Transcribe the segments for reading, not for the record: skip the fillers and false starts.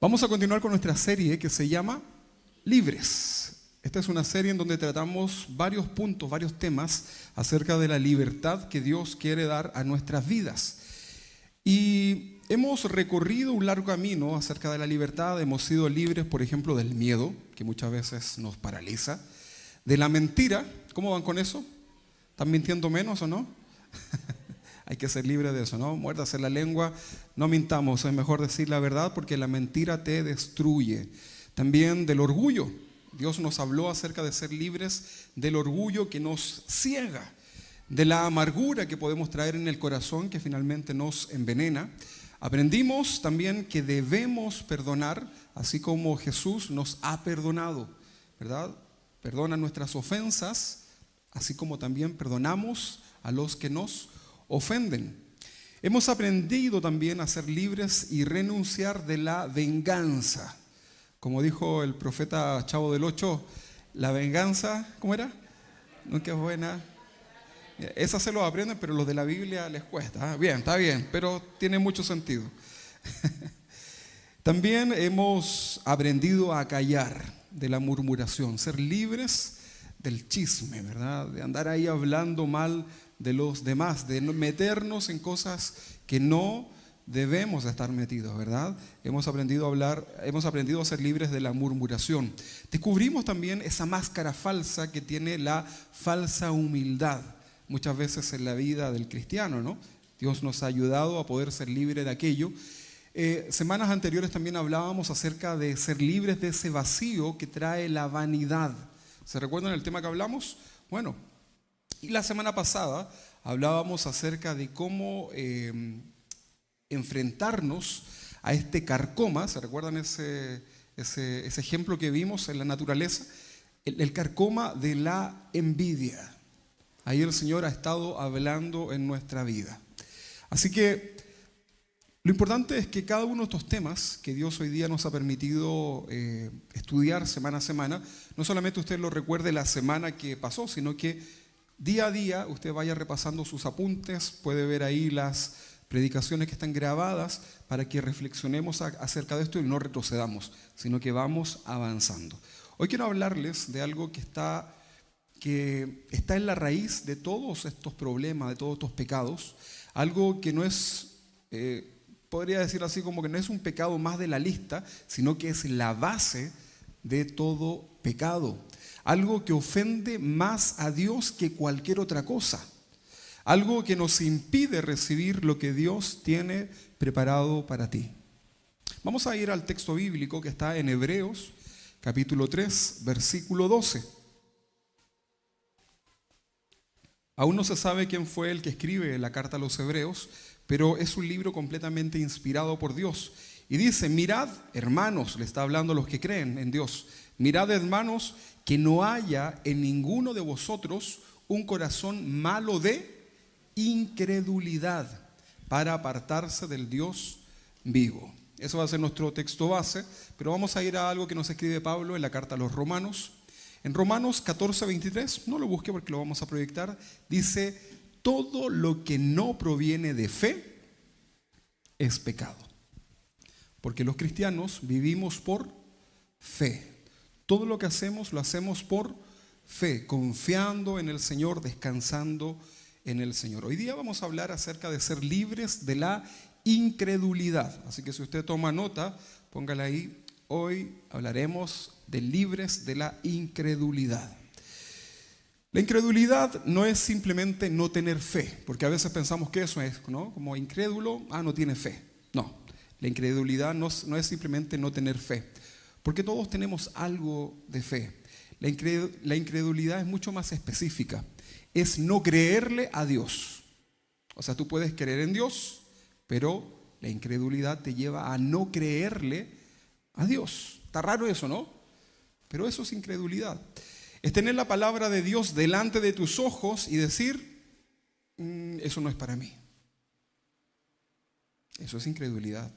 Vamos a continuar con nuestra serie que se llama Libres. Esta es una serie en donde tratamos varios puntos, varios temas acerca de la libertad que Dios quiere dar a nuestras vidas. Y hemos recorrido un largo camino acerca de la libertad. Hemos sido libres, por ejemplo, del miedo, que muchas veces nos paraliza, de la mentira. ¿Cómo van con eso? ¿Están mintiendo menos o no? Hay que ser libre de eso, ¿no? Muérdase la lengua, no mintamos, es mejor decir la verdad porque la mentira te destruye. También del orgullo. Dios nos habló acerca de ser libres del orgullo que nos ciega, de la amargura que podemos traer en el corazón que finalmente nos envenena. Aprendimos también que debemos perdonar, así como Jesús nos ha perdonado, ¿verdad? Perdona nuestras ofensas, así como también perdonamos a los que nos ofenden. Hemos aprendido también a ser libres y renunciar de la venganza. Como dijo el profeta Chavo del Ocho, la venganza, ¿cómo era? Nunca es buena. Esas se lo aprenden, pero los de la Biblia les cuesta. Bien, está bien, pero tiene mucho sentido. También hemos aprendido a callar de la murmuración, ser libres del chisme, ¿verdad? De andar ahí hablando mal de los demás, de meternos en cosas que no debemos estar metidos, ¿verdad? Hemos aprendido a ser libres de la murmuración. Descubrimos también esa máscara falsa que tiene la falsa humildad, muchas veces en la vida del cristiano, ¿no? Dios nos ha ayudado a poder ser libres de aquello. Semanas anteriores también hablábamos acerca de ser libres de ese vacío que trae la vanidad. ¿Se recuerdan el tema que hablamos? Bueno, y la semana pasada hablábamos acerca de cómo enfrentarnos a este carcoma. ¿Se recuerdan ese ejemplo que vimos en la naturaleza? El carcoma de la envidia. Ahí el Señor ha estado hablando en nuestra vida. Así que lo importante es que cada uno de estos temas que Dios hoy día nos ha permitido estudiar semana a semana, no solamente usted lo recuerde la semana que pasó, sino que día a día usted vaya repasando sus apuntes, puede ver ahí las predicaciones que están grabadas para que reflexionemos acerca de esto y no retrocedamos, sino que vamos avanzando. Hoy quiero hablarles de algo que está en la raíz de todos estos problemas, de todos estos pecados, algo que no es, podría decir así como que no es un pecado más de la lista, sino que es la base de todo pecado. Algo que ofende más a Dios que cualquier otra cosa. Algo que nos impide recibir lo que Dios tiene preparado para ti. Vamos a ir al texto bíblico que está en Hebreos, capítulo 3, versículo 12. Aún no se sabe quién fue el que escribe la carta a los Hebreos, pero es un libro completamente inspirado por Dios. Y dice, mirad, hermanos, le está hablando a los que creen en Dios, mirad, hermanos, que no haya en ninguno de vosotros un corazón malo de incredulidad para apartarse del Dios vivo. Eso va a ser nuestro texto base, pero vamos a ir a algo que nos escribe Pablo en la carta a los Romanos. En Romanos 14, 23, no lo busque porque lo vamos a proyectar, dice, todo lo que no proviene de fe es pecado. Porque los cristianos vivimos por fe. Todo lo que hacemos lo hacemos por fe, confiando en el Señor, descansando en el Señor. Hoy día vamos a hablar acerca de ser libres de la incredulidad. Así que si usted toma nota, póngala ahí. Hoy hablaremos de libres de la incredulidad. La incredulidad no es simplemente no tener fe, porque a veces pensamos que eso es, ¿no? Como incrédulo, no tiene fe. No, la incredulidad no es simplemente no tener fe, porque todos tenemos algo de fe. La incredulidad es mucho más específica. Es no creerle a Dios. O sea, tú puedes creer en Dios, pero la incredulidad te lleva a no creerle a Dios. Está raro eso, ¿no? Pero eso es incredulidad. Es tener la palabra de Dios delante de tus ojos y decir, eso no es para mí. Eso es incredulidad.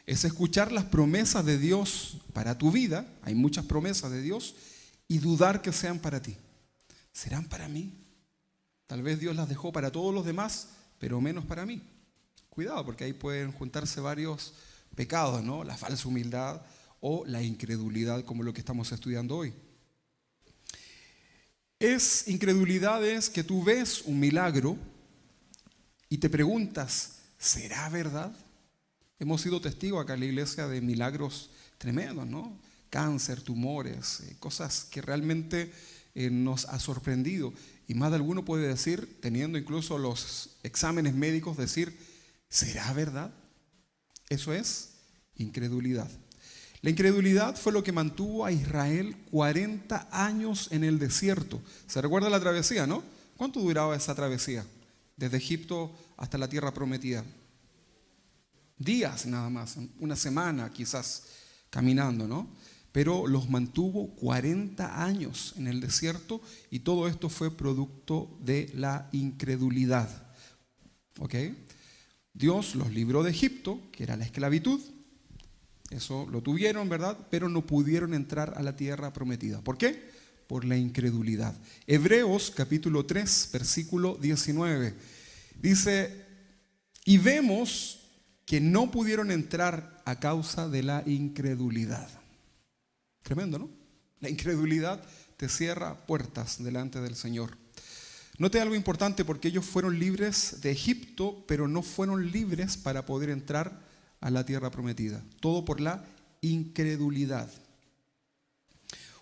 Es escuchar las promesas de Dios para tu vida. Hay muchas promesas de Dios y dudar que sean para ti. ¿Serán para mí? Tal vez Dios las dejó para todos los demás, pero menos para mí. Cuidado, porque ahí pueden juntarse varios pecados, ¿no? La falsa humildad o la incredulidad, como lo que estamos estudiando hoy. Incredulidad es que tú ves un milagro y te preguntas, ¿será verdad? Hemos sido testigos acá en la iglesia de milagros tremendos, ¿no? Cáncer, tumores, cosas que realmente nos ha sorprendido. Y más de alguno puede decir, teniendo incluso los exámenes médicos, decir, ¿será verdad? Eso es incredulidad. La incredulidad fue lo que mantuvo a Israel 40 años en el desierto. ¿Se recuerda la travesía, no? ¿Cuánto duraba esa travesía? Desde Egipto hasta la tierra prometida. Días nada más, una semana quizás caminando, ¿no? Pero los mantuvo 40 años en el desierto y todo esto fue producto de la incredulidad. ¿Ok? Dios los libró de Egipto, que era la esclavitud. Eso lo tuvieron, ¿verdad? Pero no pudieron entrar a la tierra prometida. ¿Por qué? Por la incredulidad. Hebreos capítulo 3, versículo 19. Dice, y vemos que no pudieron entrar a causa de la incredulidad. Tremendo, ¿no? La incredulidad te cierra puertas delante del Señor. Note algo importante, porque ellos fueron libres de Egipto, pero no fueron libres para poder entrar a la tierra prometida. Todo por la incredulidad.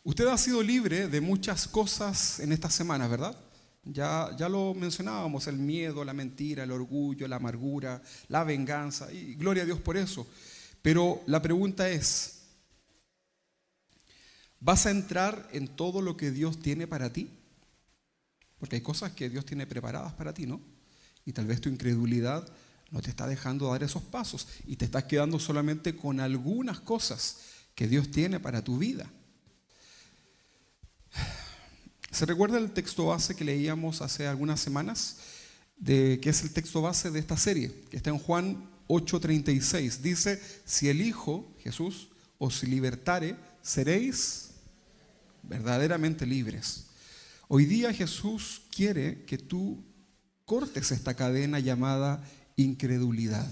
Usted ha sido libre de muchas cosas en estas semanas, ¿verdad? Ya lo mencionábamos, el miedo, la mentira, el orgullo, la amargura, la venganza, y gloria a Dios por eso. Pero la pregunta es, ¿vas a entrar en todo lo que Dios tiene para ti? Porque hay cosas que Dios tiene preparadas para ti, ¿no? Y tal vez tu incredulidad no te está dejando dar esos pasos y te estás quedando solamente con algunas cosas que Dios tiene para tu vida. ¿Se recuerda el texto base que leíamos hace algunas semanas? Que es el texto base de esta serie, que está en Juan 8:36. Dice, si el Hijo, Jesús, os libertare, seréis verdaderamente libres. Hoy día Jesús quiere que tú cortes esta cadena llamada incredulidad.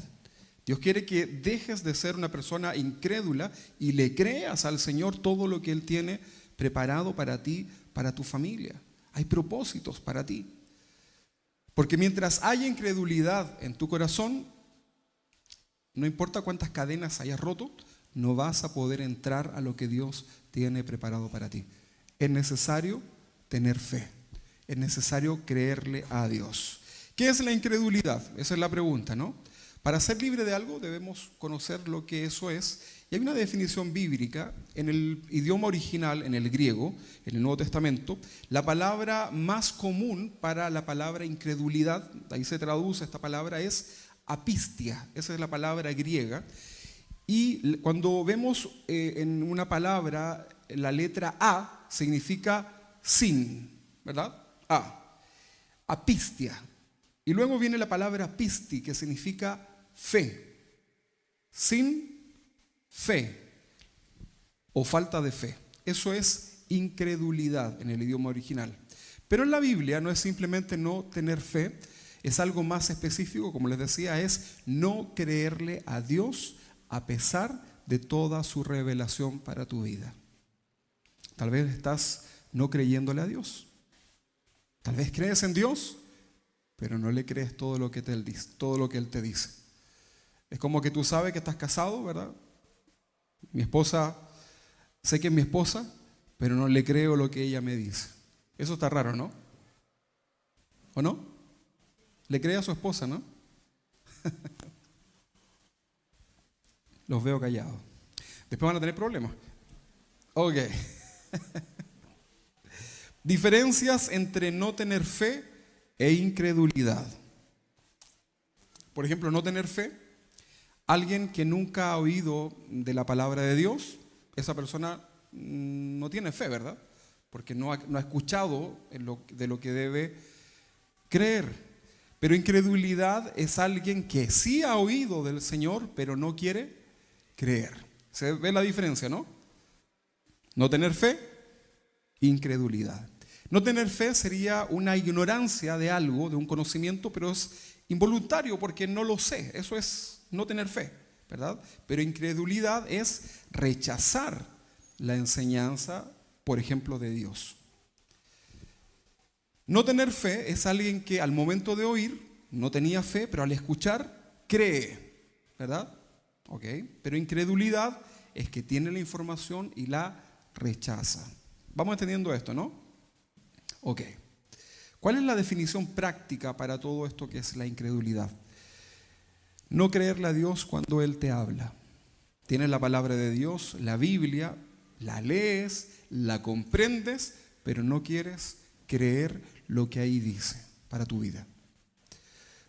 Dios quiere que dejes de ser una persona incrédula y le creas al Señor todo lo que Él tiene preparado para ti, para tu familia. Hay propósitos para ti. Porque mientras haya incredulidad en tu corazón, no importa cuántas cadenas hayas roto, no vas a poder entrar a lo que Dios tiene preparado para ti. Es necesario tener fe. Es necesario creerle a Dios. ¿Qué es la incredulidad? Esa es la pregunta, ¿no? Para ser libre de algo debemos conocer lo que eso es. Y hay una definición bíblica en el idioma original, en el griego, en el Nuevo Testamento. La palabra más común para la palabra incredulidad, ahí se traduce esta palabra, es apistia. Esa es la palabra griega. Y cuando vemos en una palabra la letra A, significa sin, ¿verdad? A. Apistia. Y luego viene la palabra pisti, que significa fe. Sin fe o falta de fe. Eso es incredulidad en el idioma original. Pero en la Biblia no es simplemente no tener fe, es algo más específico, como les decía, es no creerle a Dios a pesar de toda su revelación para tu vida. Tal vez estás no creyéndole a Dios. Tal vez crees en Dios, pero no le crees todo lo que Él dice, todo lo que Él te dice. Es como que tú sabes que estás casado, ¿verdad? Mi esposa, sé que es mi esposa, pero no le creo lo que ella me dice. Eso está raro, ¿no? ¿O no? Le cree a su esposa, ¿no? Los veo callados. Después van a tener problemas. Ok. Diferencias entre no tener fe e incredulidad. Por ejemplo, no tener fe. Alguien que nunca ha oído de la palabra de Dios, esa persona no tiene fe, ¿verdad? Porque no ha escuchado de lo que debe creer. Pero incredulidad es alguien que sí ha oído del Señor, pero no quiere creer. ¿Se ve la diferencia, no? No tener fe, incredulidad. No tener fe sería una ignorancia de algo, de un conocimiento, pero es involuntario porque no lo sé. Eso es no tener fe. ¿verdad? Pero incredulidad es rechazar la enseñanza, por ejemplo, de Dios. No tener fe es alguien que al momento de oír no tenía fe, pero al escuchar cree, ¿verdad? ¿Ok? Pero incredulidad es que tiene la información y la rechaza. Vamos entendiendo esto, ¿no? Ok. ¿Cuál es la definición práctica para todo esto que es la incredulidad? No creerle a Dios cuando Él te habla. Tienes la palabra de Dios, la Biblia, la lees, la comprendes, pero no quieres creer lo que ahí dice para tu vida.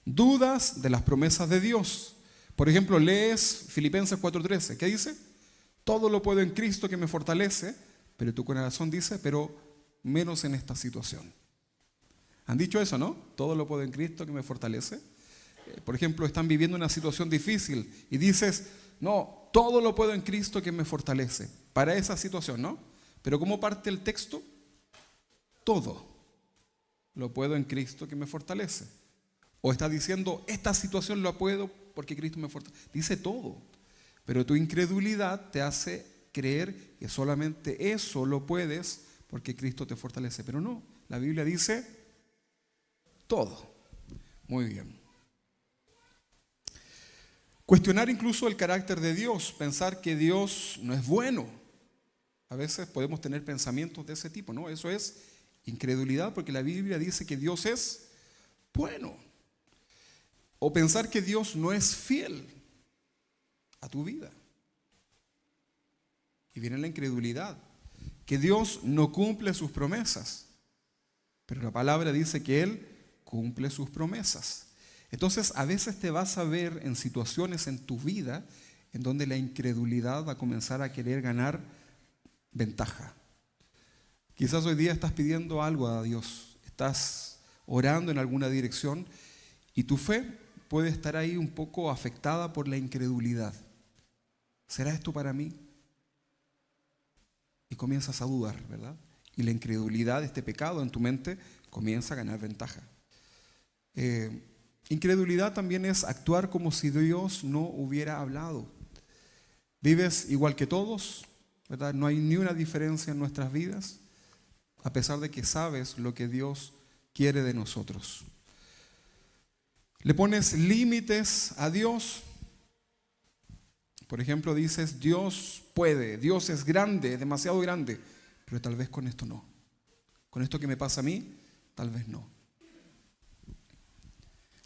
Dudas de las promesas de Dios. Por ejemplo, lees Filipenses 4:13. ¿Qué dice? Todo lo puedo en Cristo que me fortalece, pero tu corazón dice, pero menos en esta situación. ¿Han dicho eso, no? Todo lo puedo en Cristo que me fortalece. Por ejemplo, están viviendo una situación difícil y dices, no, todo lo puedo en Cristo que me fortalece. Para esa situación, ¿no? Pero ¿cómo parte el texto? Todo lo puedo en Cristo que me fortalece. O está diciendo, esta situación la puedo porque Cristo me fortalece. Dice todo. Pero tu incredulidad te hace creer que solamente eso lo puedes porque Cristo te fortalece. Pero no, la Biblia dice todo. Muy bien. Cuestionar incluso el carácter de Dios, pensar que Dios no es bueno. A veces podemos tener pensamientos de ese tipo, ¿no? Eso es incredulidad porque la Biblia dice que Dios es bueno. O pensar que Dios no es fiel a tu vida. Y viene la incredulidad, que Dios no cumple sus promesas. Pero la palabra dice que Él cumple sus promesas. Entonces, a veces te vas a ver en situaciones en tu vida en donde la incredulidad va a comenzar a querer ganar ventaja. Quizás hoy día estás pidiendo algo a Dios, estás orando en alguna dirección y tu fe puede estar ahí un poco afectada por la incredulidad. ¿Será esto para mí? Y comienzas a dudar, ¿verdad? Y la incredulidad, este pecado en tu mente, comienza a ganar ventaja. Incredulidad también es actuar como si Dios no hubiera hablado. Vives igual que todos, ¿verdad? No hay ni una diferencia en nuestras vidas, a pesar de que sabes lo que Dios quiere de nosotros. Le pones límites a Dios. Por ejemplo, dices, Dios puede, Dios es grande, demasiado grande, pero tal vez con esto no. Con esto que me pasa a mí, tal vez no.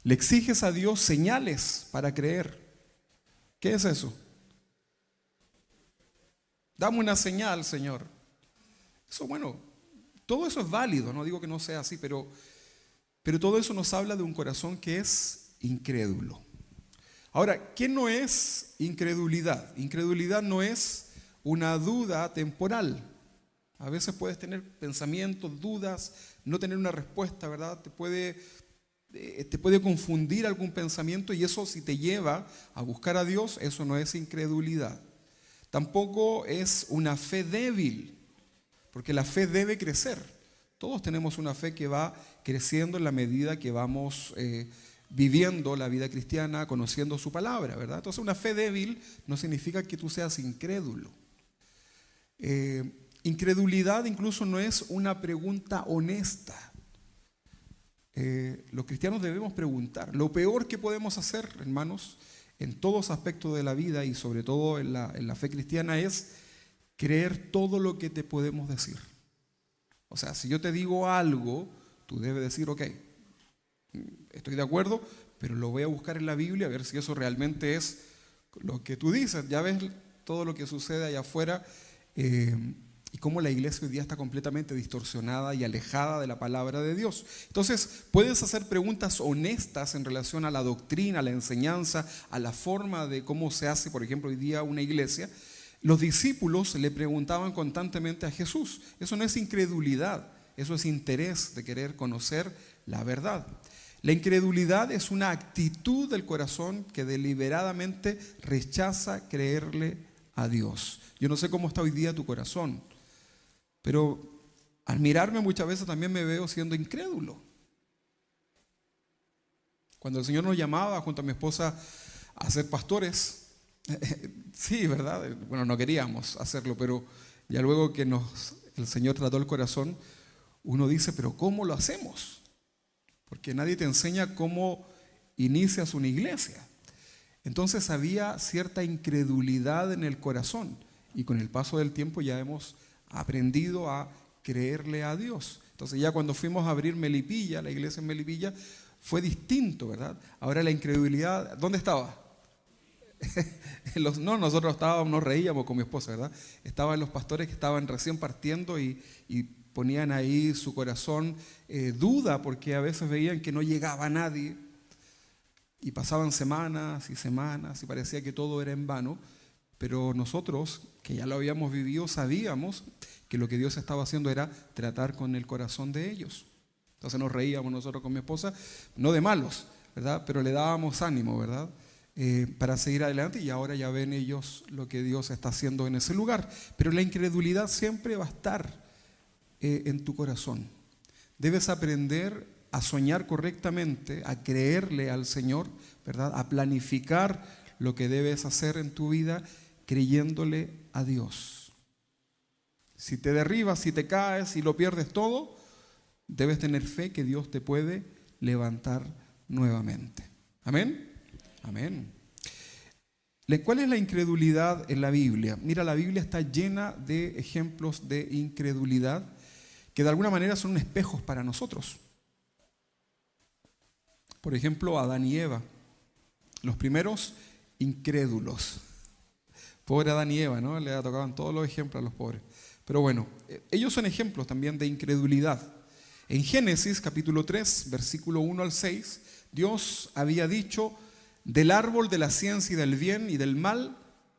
Le exiges a Dios señales para creer. ¿Qué es eso? Dame una señal, Señor. Eso, bueno, todo eso es válido, no digo que no sea así, pero todo eso nos habla de un corazón que es incrédulo. Ahora, ¿qué no es incredulidad? Incredulidad no es una duda temporal. A veces puedes tener pensamientos, dudas, no tener una respuesta, ¿verdad? Te puede confundir algún pensamiento y eso, si te lleva a buscar a Dios, eso no es incredulidad. Tampoco es una fe débil, porque la fe debe crecer. Todos tenemos una fe que va creciendo en la medida que vamos viviendo la vida cristiana, conociendo su palabra, ¿verdad? Entonces, una fe débil no significa que tú seas incrédulo. Incredulidad incluso no es una pregunta honesta. Los cristianos debemos preguntar. Lo peor que podemos hacer, hermanos, en todos aspectos de la vida y sobre todo en la fe cristiana es creer todo lo que te podemos decir. O sea, si yo te digo algo, tú debes decir, ok, estoy de acuerdo, pero lo voy a buscar en la Biblia a ver si eso realmente es lo que tú dices. Ya ves todo lo que sucede allá afuera y cómo la iglesia hoy día está completamente distorsionada y alejada de la palabra de Dios. Entonces, puedes hacer preguntas honestas en relación a la doctrina, a la enseñanza, a la forma de cómo se hace, por ejemplo, hoy día una iglesia. Los discípulos le preguntaban constantemente a Jesús. Eso no es incredulidad, eso es interés de querer conocer la verdad. La incredulidad es una actitud del corazón que deliberadamente rechaza creerle a Dios. Yo no sé cómo está hoy día tu corazón, pero al mirarme muchas veces también me veo siendo incrédulo. Cuando el Señor nos llamaba junto a mi esposa a ser pastores, Sí, ¿verdad? Bueno, no queríamos hacerlo, pero ya luego que el Señor trató el corazón, uno dice, pero ¿cómo lo hacemos? Porque nadie te enseña cómo inicias una iglesia. Entonces había cierta incredulidad en el corazón y con el paso del tiempo ya hemos aprendido a creerle a Dios. Entonces ya cuando fuimos a abrir Melipilla, la iglesia en Melipilla, fue distinto, ¿verdad? Ahora la incredulidad, ¿dónde estaba? No, nosotros nos reíamos con mi esposa, ¿verdad? Estaban los pastores que estaban recién partiendo y ponían ahí su corazón duda porque a veces veían que no llegaba nadie y pasaban semanas y semanas y parecía que todo era en vano, pero nosotros, que ya lo habíamos vivido, sabíamos que lo que Dios estaba haciendo era tratar con el corazón de ellos. Entonces nos reíamos nosotros con mi esposa, no de malos, ¿verdad? Pero le dábamos ánimo, ¿verdad? Para seguir adelante y ahora ya ven ellos lo que Dios está haciendo en ese lugar. Pero la incredulidad siempre va a estar en tu corazón. Debes aprender a soñar correctamente, a creerle al Señor, ¿verdad? A planificar lo que debes hacer en tu vida creyéndole a Dios. Si te derribas, si te caes, si lo pierdes todo, debes tener fe que Dios te puede levantar nuevamente. ¿Amén? Amén. ¿Cuál es la incredulidad en la Biblia? Mira, la Biblia está llena de ejemplos de incredulidad que de alguna manera son espejos para nosotros. Por ejemplo, Adán y Eva, los primeros incrédulos. Pobre Adán y Eva, ¿no? Le tocaban todos los ejemplos a los pobres. Pero bueno, ellos son ejemplos también de incredulidad. En Génesis capítulo 3, versículo 1 al 6, Dios había dicho: del árbol de la ciencia y del bien y del mal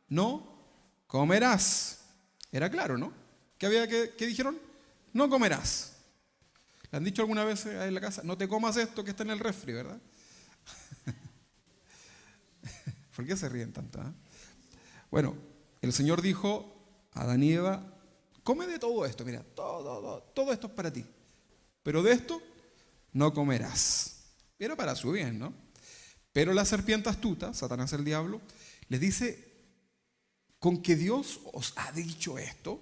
no comerás. Era claro, ¿no? ¿Qué dijeron? No comerás. ¿Le han dicho alguna vez ahí en la casa? No te comas esto que está en el refri, ¿verdad? ¿Por qué se ríen tanto? Bueno, el Señor dijo a Adán y Eva: come de todo esto, mira, todo esto es para ti. Pero de esto no comerás. Era para su bien, ¿no? Pero la serpiente astuta, Satanás el diablo, les dice: con que Dios os ha dicho esto,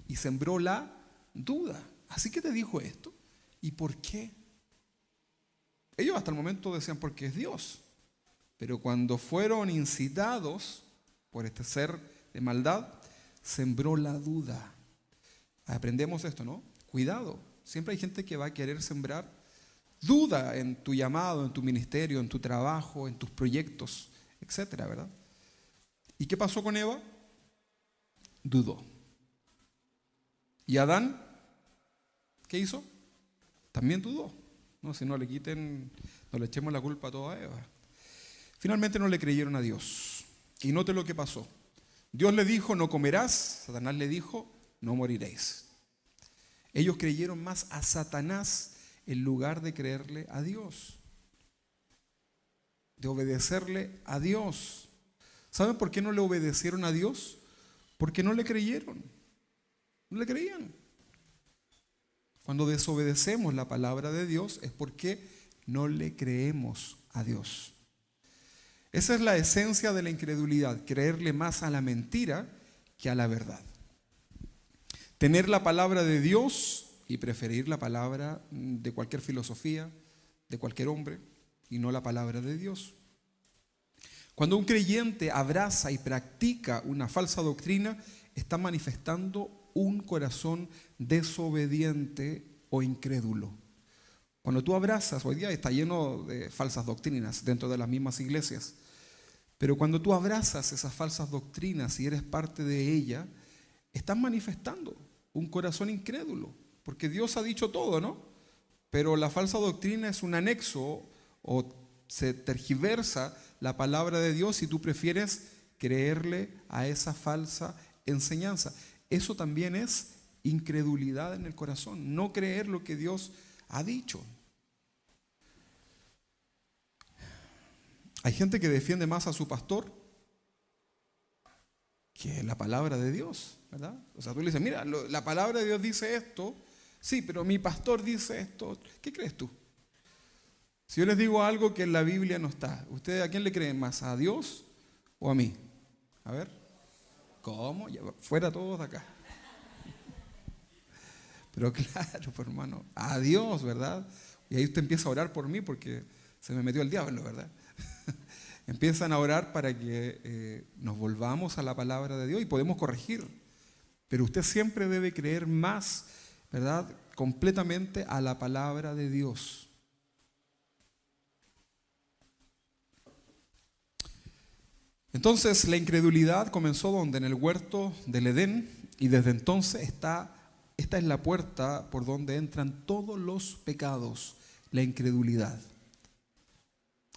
y sembró la duda. Así que te dijo esto. ¿Y por qué? Ellos hasta el momento decían porque es Dios. Pero cuando fueron incitados por este ser de maldad, sembró la duda. Aprendemos esto, ¿no? Cuidado. Siempre hay gente que va a querer sembrar duda en tu llamado, en tu ministerio, en tu trabajo, en tus proyectos, etcétera, ¿verdad? ¿Y qué pasó con Eva? Dudó. ¿Y Adán? ¿Qué hizo? También dudó. No, si no le echemos la culpa a toda Eva. Finalmente no le creyeron a Dios. Y note lo que pasó. Dios le dijo: no comerás. Satanás le dijo: no moriréis. Ellos creyeron más a Satanás en lugar de creerle a Dios, de obedecerle a Dios. ¿Saben por qué no le obedecieron a Dios? Porque no le creyeron. No le creían. Cuando desobedecemos la palabra de Dios es porque no le creemos a Dios. Esa es la esencia de la incredulidad: creerle más a la mentira que a la verdad. Tener la palabra de Dios y preferir la palabra de cualquier filosofía, de cualquier hombre, y no la palabra de Dios. Cuando un creyente abraza y practica una falsa doctrina, está manifestando un corazón desobediente o incrédulo. Cuando tú abrazas, hoy día está lleno de falsas doctrinas dentro de las mismas iglesias, pero cuando tú abrazas esas falsas doctrinas y eres parte de ella, estás manifestando un corazón incrédulo, porque Dios ha dicho todo, ¿no? Pero la falsa doctrina es un anexo o se tergiversa la palabra de Dios y tú prefieres creerle a esa falsa enseñanza. Eso también es incredulidad en el corazón, no creer lo que Dios ha dicho. Hay gente que defiende más a su pastor que la palabra de Dios, ¿verdad? O sea, tú le dices: mira, la palabra de Dios dice esto, sí, pero mi pastor dice esto. ¿Qué crees tú? Si yo les digo algo que en la Biblia no está, ¿ustedes a quién le creen más? ¿A Dios o a mí? A ver, ¿cómo? Ya, fuera todos de acá. Pero claro, pues, hermano, a Dios, ¿verdad? Y ahí usted empieza a orar por mí porque se me metió el diablo, ¿verdad? Empiezan a orar para que nos volvamos a la palabra de Dios y podemos corregir. Pero usted siempre debe creer más, ¿verdad? Completamente a la palabra de Dios. Entonces la incredulidad comenzó donde, en el huerto del Edén, y desde entonces esta es la puerta por donde entran todos los pecados, la incredulidad.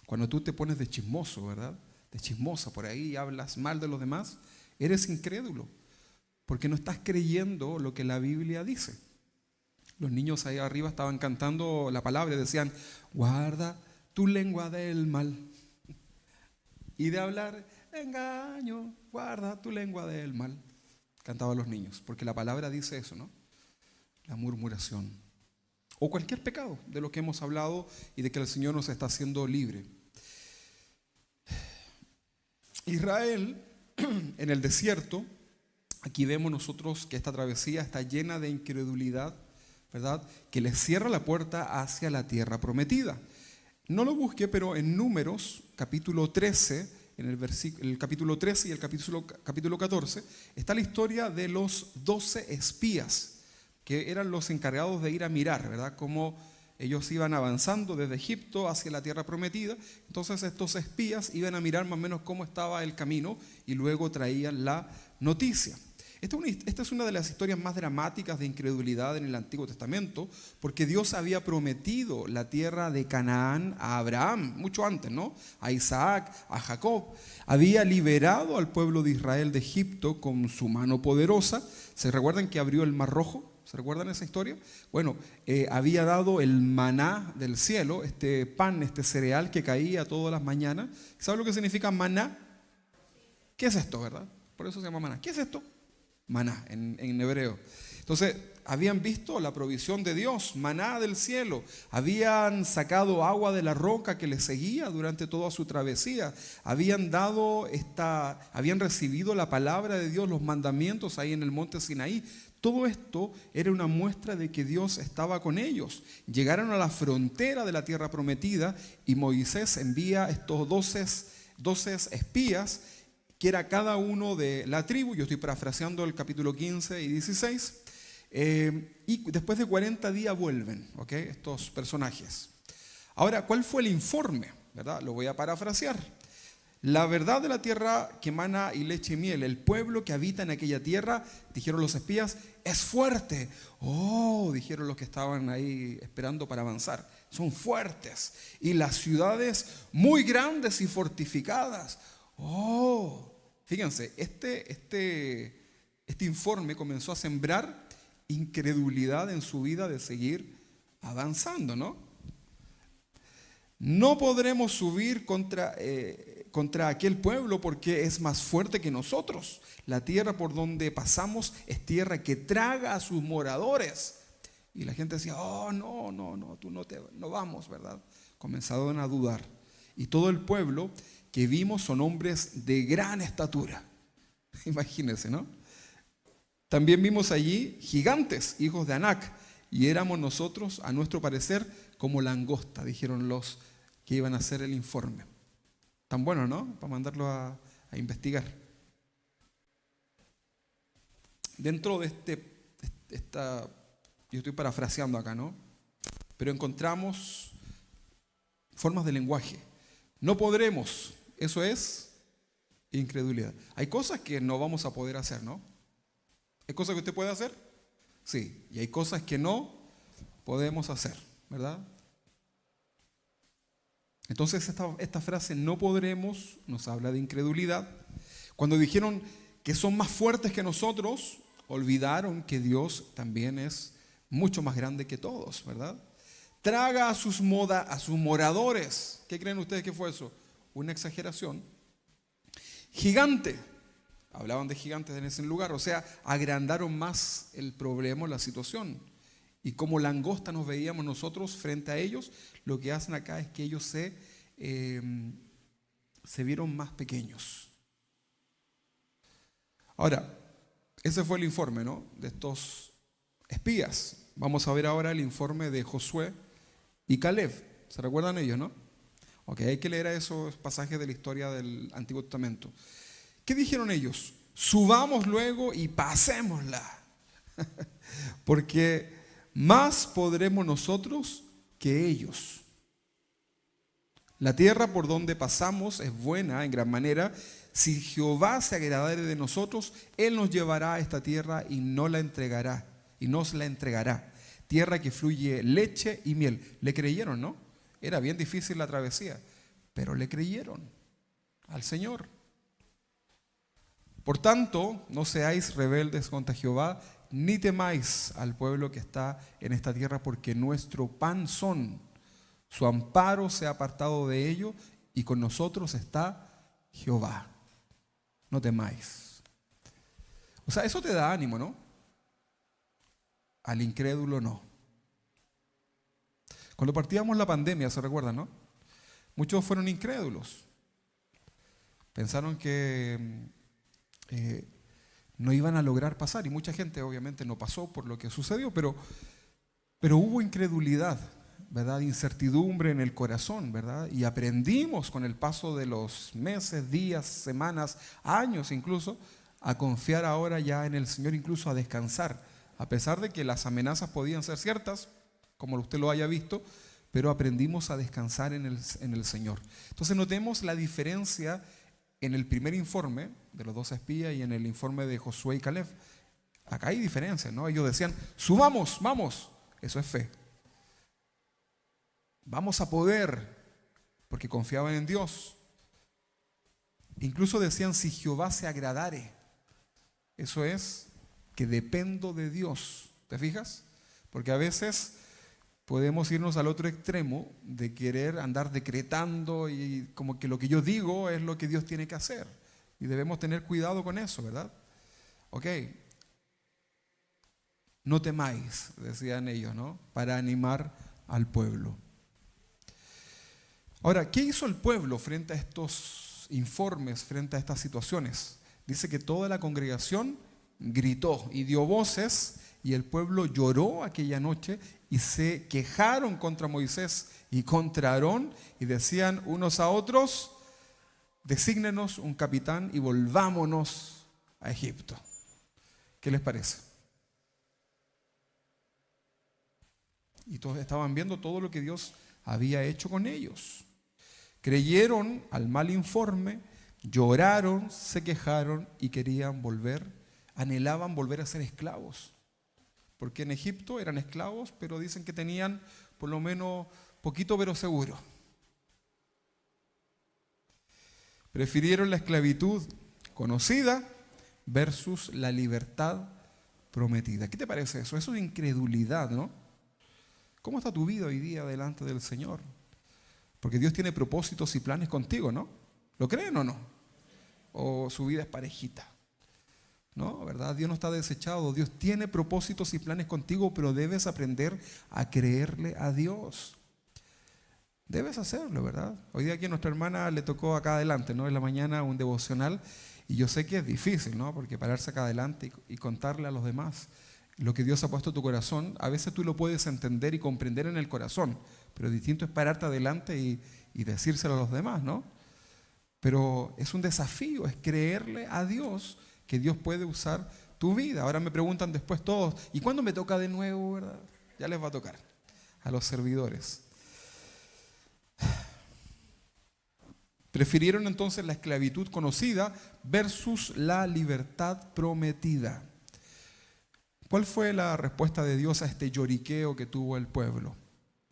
Cuando tú te pones de chismoso, ¿verdad? De chismosa por ahí y hablas mal de los demás, eres incrédulo, porque no estás creyendo lo que la Biblia dice. Los niños ahí arriba estaban cantando la palabra y decían, guarda tu lengua del mal y de hablar engaño, guarda tu lengua del mal. Cantaban los niños, porque la palabra dice eso, ¿no? La murmuración. O cualquier pecado de lo que hemos hablado y de que el Señor nos está haciendo libre. Israel, en el desierto, aquí vemos nosotros que esta travesía está llena de incredulidad, ¿verdad? Que les cierra la puerta hacia la tierra prometida. No lo busqué, pero en Números, capítulo 13, en el capítulo 13 y el capítulo 14, está la historia de los 12 espías, que eran los encargados de ir a mirar, ¿verdad? Cómo ellos iban avanzando desde Egipto hacia la tierra prometida. Entonces estos espías iban a mirar más o menos cómo estaba el camino y luego traían la noticia. Esta es una de las historias más dramáticas de incredulidad en el Antiguo Testamento, porque Dios había prometido la tierra de Canaán a Abraham, mucho antes, ¿no? A Isaac, a Jacob. Había liberado al pueblo de Israel de Egipto con su mano poderosa. ¿Se recuerdan que abrió el Mar Rojo? ¿Se recuerdan esa historia? Bueno, había dado el maná del cielo, este pan, este cereal que caía todas las mañanas. ¿Sabe lo que significa maná? ¿Qué es esto, verdad? Por eso se llama maná. ¿Qué es esto? Maná, en hebreo. Entonces, habían visto la provisión de Dios, maná del cielo. Habían sacado agua de la roca que les seguía durante toda su travesía. Habían recibido la palabra de Dios, los mandamientos ahí en el monte Sinaí. Todo esto era una muestra de que Dios estaba con ellos. Llegaron a la frontera de la tierra prometida y Moisés envía estos 12 espías, que era cada uno de la tribu. Yo estoy parafraseando el capítulo 15 y 16. Y después de 40 días vuelven, ¿ok? Estos personajes. Ahora, ¿cuál fue el informe? ¿Verdad? Lo voy a parafrasear. La verdad de la tierra que mana y leche y miel, el pueblo que habita en aquella tierra, dijeron los espías, es fuerte. Oh, dijeron los que estaban ahí esperando para avanzar, son fuertes. Y las ciudades muy grandes y fortificadas. Oh, fíjense, este informe comenzó a sembrar incredulidad en su vida de seguir avanzando, ¿no? No podremos subir contra aquel pueblo porque es más fuerte que nosotros. La tierra por donde pasamos es tierra que traga a sus moradores. Y la gente decía, oh, no, tú no vamos, ¿verdad? Comenzaron a dudar. Y todo el pueblo que vimos son hombres de gran estatura. Imagínense, ¿no? También vimos allí gigantes, hijos de Anac, y éramos nosotros, a nuestro parecer, como langosta, dijeron los que iban a hacer el informe. Tan bueno, ¿no? Para mandarlo a investigar. Dentro de yo estoy parafraseando acá, ¿no? Pero encontramos formas de lenguaje. No podremos, eso es incredulidad. Hay cosas que no vamos a poder hacer, ¿no? ¿Hay cosas que usted puede hacer? Sí. Y hay cosas que no podemos hacer, ¿verdad? Entonces esta frase, no podremos, nos habla de incredulidad. Cuando dijeron que son más fuertes que nosotros, olvidaron que Dios también es mucho más grande que todos, ¿verdad? Traga a sus moradores. ¿Qué creen ustedes que fue eso? Una exageración. Gigante. Hablaban de gigantes en ese lugar. O sea, agrandaron más el problema, la situación. Y como langosta nos veíamos nosotros frente a ellos, lo que hacen acá es que ellos se vieron más pequeños. Ahora, ese fue el informe, ¿no?, de estos espías. Vamos a ver ahora el informe de Josué y Caleb. ¿Se recuerdan ellos, no? Ok, hay que leer esos pasajes de la historia del Antiguo Testamento. ¿Qué dijeron ellos? Subamos luego y pasémosla, porque más podremos nosotros que ellos. La tierra por donde pasamos es buena en gran manera. Si Jehová se agradare de nosotros, Él nos llevará a esta tierra y nos la entregará. Tierra que fluye leche y miel. Le creyeron, ¿no? Era bien difícil la travesía, pero le creyeron al Señor. Por tanto, no seáis rebeldes contra Jehová, ni temáis al pueblo que está en esta tierra, porque nuestro pan son. Su amparo se ha apartado de ello, y con nosotros está Jehová. No temáis. O sea, eso te da ánimo, ¿no? Al incrédulo no. Cuando partíamos la pandemia, ¿se recuerdan, no? Muchos fueron incrédulos. Pensaron que no iban a lograr pasar, y mucha gente obviamente no pasó por lo que sucedió, pero hubo incredulidad, ¿verdad? Incertidumbre en el corazón, ¿verdad? Y aprendimos con el paso de los meses, días, semanas, años incluso, a confiar ahora ya en el Señor, incluso a descansar, a pesar de que las amenazas podían ser ciertas, como usted lo haya visto, pero aprendimos a descansar en el Señor. Entonces notemos la diferencia en el primer informe de los dos espías y en el informe de Josué y Caleb. Acá hay diferencia, ¿no? Ellos decían, subamos, vamos. Eso es fe. Vamos a poder, porque confiaban en Dios. Incluso decían, si Jehová se agradare. Eso es que dependo de Dios. ¿Te fijas? Porque a veces podemos irnos al otro extremo de querer andar decretando y como que lo que yo digo es lo que Dios tiene que hacer. Y debemos tener cuidado con eso, ¿verdad? Ok. No temáis, decían ellos, ¿no? Para animar al pueblo. Ahora, ¿qué hizo el pueblo frente a estos informes, frente a estas situaciones? Dice que toda la congregación gritó y dio voces, y el pueblo lloró aquella noche y se quejaron contra Moisés y contra Aarón y decían unos a otros, desígnenos un capitán y volvámonos a Egipto. ¿Qué les parece? Y todos estaban viendo todo lo que Dios había hecho con ellos. Creyeron al mal informe, lloraron, se quejaron y querían volver, anhelaban volver a ser esclavos. Porque en Egipto eran esclavos, pero dicen que tenían por lo menos poquito pero seguro. Prefirieron la esclavitud conocida versus la libertad prometida. ¿Qué te parece eso? Eso es incredulidad, ¿no? ¿Cómo está tu vida hoy día delante del Señor? Porque Dios tiene propósitos y planes contigo, ¿no? ¿Lo creen o no? O su vida es parejita. No, ¿verdad? Dios no está desechado. Dios tiene propósitos y planes contigo, pero debes aprender a creerle a Dios. Debes hacerlo, ¿verdad? Hoy día aquí a nuestra hermana le tocó acá adelante, ¿no? En la mañana un devocional, y yo sé que es difícil, ¿no? Porque pararse acá adelante y contarle a los demás lo que Dios ha puesto en tu corazón, a veces tú lo puedes entender y comprender en el corazón, pero distinto es pararte adelante y decírselo a los demás, ¿no? Pero es un desafío, es creerle a Dios que Dios puede usar tu vida. Ahora me preguntan después todos, ¿y cuándo me toca de nuevo, verdad? Ya les va a tocar a los servidores. Prefirieron entonces la esclavitud conocida versus la libertad prometida. ¿Cuál fue la respuesta de Dios a este lloriqueo que tuvo el pueblo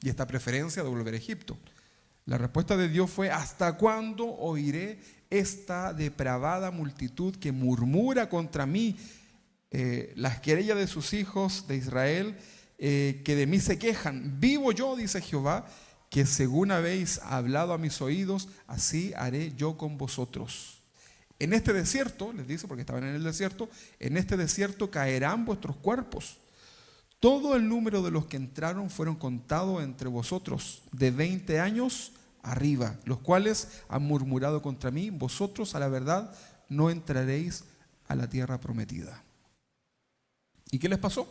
y esta preferencia de volver a Egipto? La respuesta de Dios fue, ¿hasta cuándo oiré esta depravada multitud que murmura contra mí las querellas de sus hijos de Israel, que de mí se quejan? Vivo yo, dice Jehová, que según habéis hablado a mis oídos, así haré yo con vosotros. En este desierto, les dice, porque estaban en el desierto, en este desierto caerán vuestros cuerpos. Todo el número de los que entraron fueron contados entre vosotros, de 20 años arriba, los cuales han murmurado contra mí. Vosotros, a la verdad, no entraréis a la tierra prometida. ¿Y qué les pasó?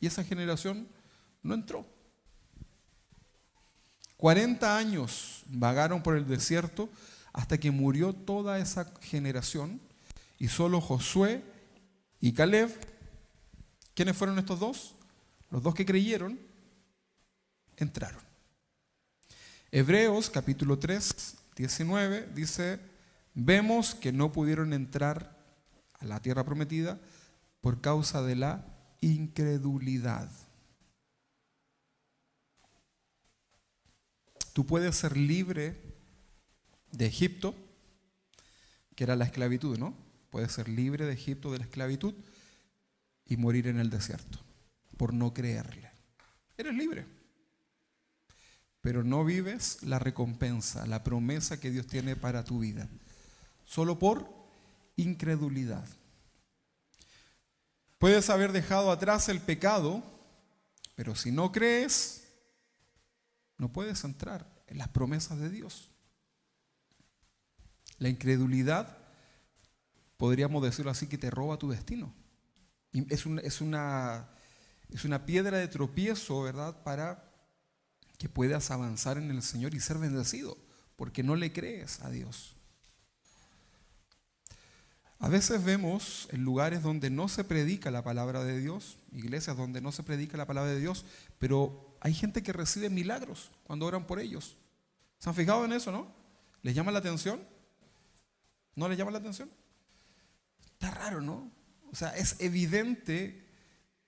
Y esa generación no entró. 40 años vagaron por el desierto hasta que murió toda esa generación y solo Josué y Caleb. ¿Quiénes fueron estos dos? Los dos que creyeron entraron. Hebreos capítulo 3, 19 dice: vemos que no pudieron entrar a la tierra prometida por causa de la incredulidad. Tú puedes ser libre de Egipto, que era la esclavitud, ¿no? Puedes ser libre de Egipto, de la esclavitud, y morir en el desierto por no creerle. Eres libre, pero no vives la recompensa, la promesa que Dios tiene para tu vida, solo por incredulidad. Puedes haber dejado atrás el pecado, pero si no crees, no puedes entrar en las promesas de Dios. La incredulidad, podríamos decirlo así, que te roba tu destino. Y es una piedra de tropiezo, ¿verdad?, para que puedas avanzar en el Señor y ser bendecido, porque no le crees a Dios. A veces vemos en lugares donde no se predica la palabra de Dios, iglesias donde no se predica la palabra de Dios, pero hay gente que recibe milagros cuando oran por ellos. ¿Se han fijado en eso, no? ¿Les llama la atención? ¿No les llama la atención? Está raro, ¿no? O sea, es evidente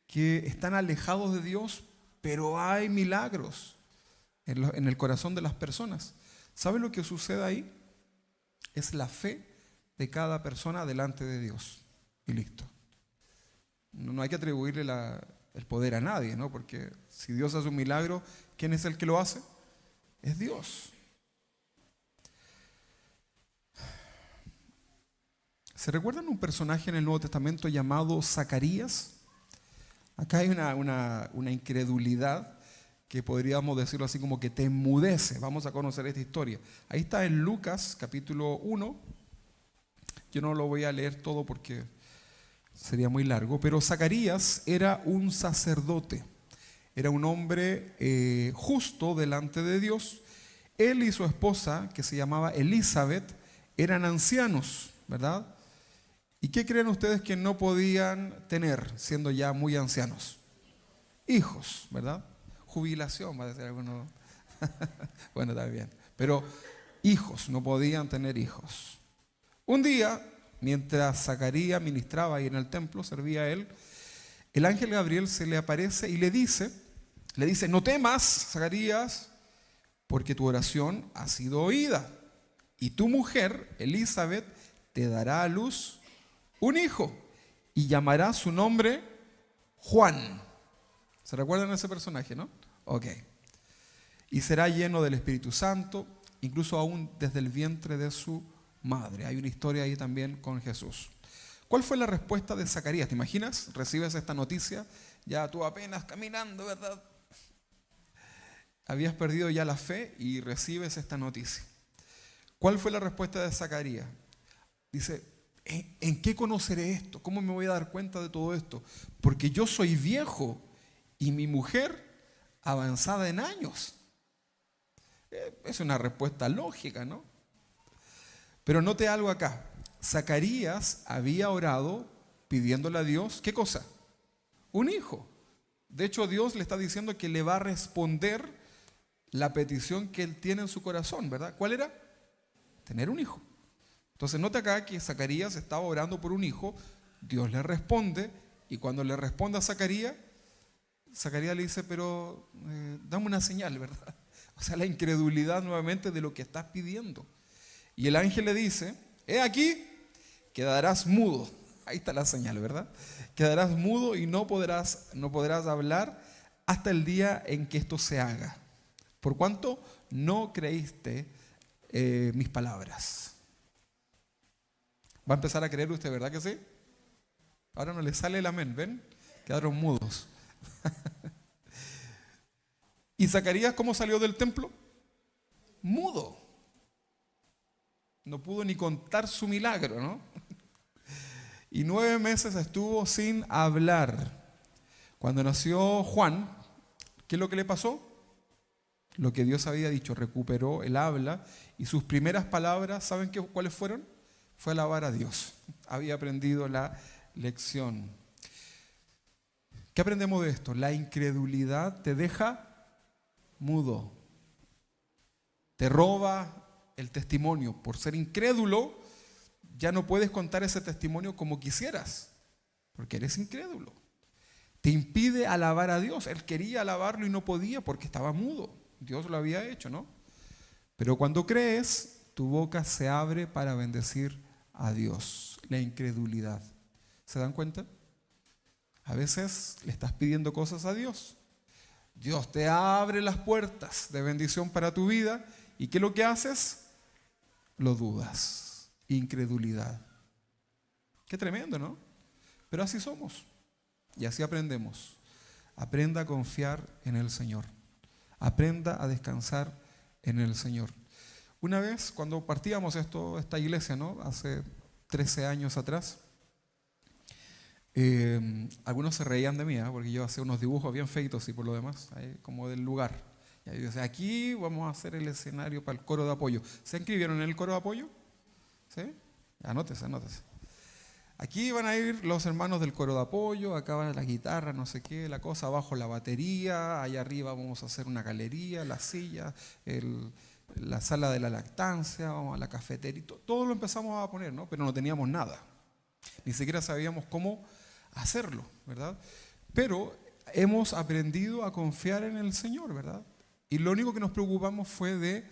que están alejados de Dios, pero hay milagros en el corazón de las personas. ¿Sabe lo que sucede ahí? Es la fe de cada persona delante de Dios. Y listo. No hay que atribuirle el poder a nadie, ¿no? Porque si Dios hace un milagro, ¿quién es el que lo hace? Es Dios. ¿Se recuerdan un personaje en el Nuevo Testamento llamado Zacarías? Acá hay una incredulidad que podríamos decirlo así como que te enmudece. Vamos a conocer esta historia. Ahí está en Lucas capítulo 1. Yo no lo voy a leer todo porque sería muy largo, pero Zacarías era un sacerdote, era un hombre justo delante de Dios. Él y su esposa, que se llamaba Elizabeth, eran ancianos, ¿verdad? ¿Y qué creen ustedes que no podían tener siendo ya muy ancianos? Hijos, ¿verdad? Jubilación, va a decir alguno. Bueno, está bien. Pero hijos, no podían tener hijos. Un día, mientras Zacarías ministraba ahí en el templo, servía a él, el ángel Gabriel se le aparece y le dice, no temas, Zacarías, porque tu oración ha sido oída. Y tu mujer, Elizabeth, te dará a luz un hijo y llamará su nombre Juan. ¿Se recuerdan ese personaje, no? Ok. Y será lleno del Espíritu Santo, incluso aún desde el vientre de su madre. Hay una historia ahí también con Jesús. ¿Cuál fue la respuesta de Zacarías? ¿Te imaginas? Recibes esta noticia, ya tú apenas caminando, ¿verdad? Habías perdido ya la fe y recibes esta noticia. ¿Cuál fue la respuesta de Zacarías? Dice, ¿en qué conoceré esto? ¿Cómo me voy a dar cuenta de todo esto? Porque yo soy viejo y mi mujer avanzada en años. Es una respuesta lógica, ¿no? Pero note algo acá. Zacarías había orado pidiéndole a Dios, ¿qué cosa? Un hijo. De hecho, Dios le está diciendo que le va a responder la petición que él tiene en su corazón, ¿verdad? ¿Cuál era? Tener un hijo. Entonces, note acá que Zacarías estaba orando por un hijo, Dios le responde, y cuando le responde a Zacarías le dice, pero dame una señal, ¿verdad? O sea, la incredulidad nuevamente de lo que estás pidiendo. Y el ángel le dice, he aquí, quedarás mudo. Ahí está la señal, ¿verdad? Quedarás mudo y no podrás hablar hasta el día en que esto se haga. Por cuanto no creíste mis palabras. ¿Va a empezar a creer usted, verdad que sí? Ahora no le sale el amén, ¿ven? Quedaron mudos. ¿Y Zacarías cómo salió del templo? Mudo. No pudo ni contar su milagro, ¿no? y 9 meses estuvo sin hablar. Cuando nació Juan, ¿qué es lo que le pasó? Lo que Dios había dicho, recuperó el habla y sus primeras palabras, ¿saben cuáles fueron? Fue alabar a Dios. Había aprendido la lección. ¿Qué aprendemos de esto? La incredulidad te deja mudo. Te roba el testimonio. Por ser incrédulo, ya no puedes contar ese testimonio como quisieras, porque eres incrédulo. Te impide alabar a Dios. Él quería alabarlo y no podía porque estaba mudo. Dios lo había hecho, ¿no? Pero cuando crees, tu boca se abre para bendecir a Dios. La incredulidad. ¿Se dan cuenta? A veces le estás pidiendo cosas a Dios. Dios te abre las puertas de bendición para tu vida. ¿Y qué es lo que haces? Lo dudas. Incredulidad. Qué tremendo, ¿no? Pero así somos. Y así aprendemos. Aprenda a confiar en el Señor. Aprenda a descansar en el Señor. Una vez, cuando partíamos esta iglesia, ¿no? Hace 13 años atrás, algunos se reían de mí, porque yo hacía unos dibujos bien feitos y por lo demás, como del lugar. Y ahí yo decía, aquí vamos a hacer el escenario para el coro de apoyo. ¿Se inscribieron en el coro de apoyo? ¿Sí? Anótese. Aquí van a ir los hermanos del coro de apoyo, acá van la guitarra, no sé qué, la cosa, abajo la batería, allá arriba vamos a hacer una galería, la silla, la sala de la lactancia, vamos a la cafetería, todo lo empezamos a poner, ¿no? Pero no teníamos nada, ni siquiera sabíamos cómo hacerlo, ¿verdad? Pero hemos aprendido a confiar en el Señor, ¿verdad? Y lo único que nos preocupamos fue de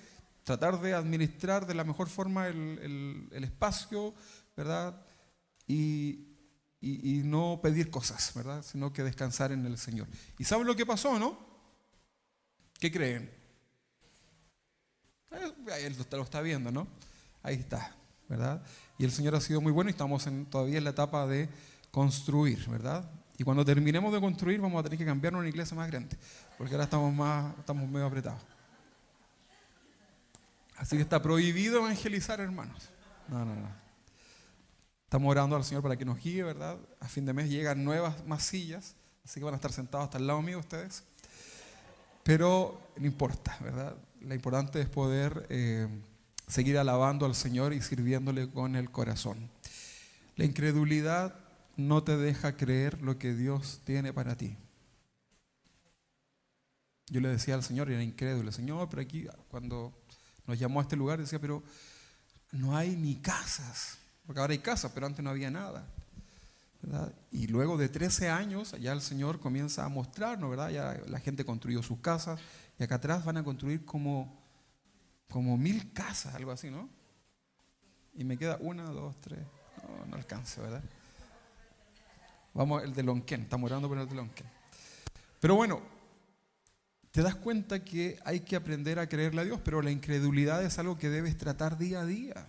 tratar de administrar de la mejor forma el espacio, ¿verdad? Y no pedir cosas, ¿verdad? Sino que descansar en el Señor. ¿Y saben lo que pasó, no? ¿Qué creen? Él lo está viendo, ¿no? Ahí está, ¿verdad? Y el Señor ha sido muy bueno y estamos todavía en la etapa de construir, ¿verdad? Y cuando terminemos de construir vamos a tener que cambiarnos a una iglesia más grande, porque ahora estamos medio apretados. Así que está prohibido evangelizar, hermanos. No. Estamos orando al Señor para que nos guíe, ¿verdad? A fin de mes llegan más sillas, así que van a estar sentados hasta el lado mío ustedes. Pero no importa, ¿verdad? Lo importante es poder seguir alabando al Señor y sirviéndole con el corazón. La incredulidad no te deja creer lo que Dios tiene para ti. Yo le decía al Señor, y era incrédulo, Señor, pero aquí cuando nos llamó a este lugar decía, pero no hay ni casas. Porque ahora hay casas, pero antes no había nada, ¿verdad? Y luego de 13 años, ya el Señor comienza a mostrarnos, ¿verdad? Ya la gente construyó sus casas y acá atrás van a construir como 1000 casas, algo así, ¿no? Y me queda 1, 2, 3, no alcanza, ¿verdad? Vamos, el de Lonquén, estamos orando por el de Lonquén. Pero bueno, te das cuenta que hay que aprender a creerle a Dios, pero la incredulidad es algo que debes tratar día a día,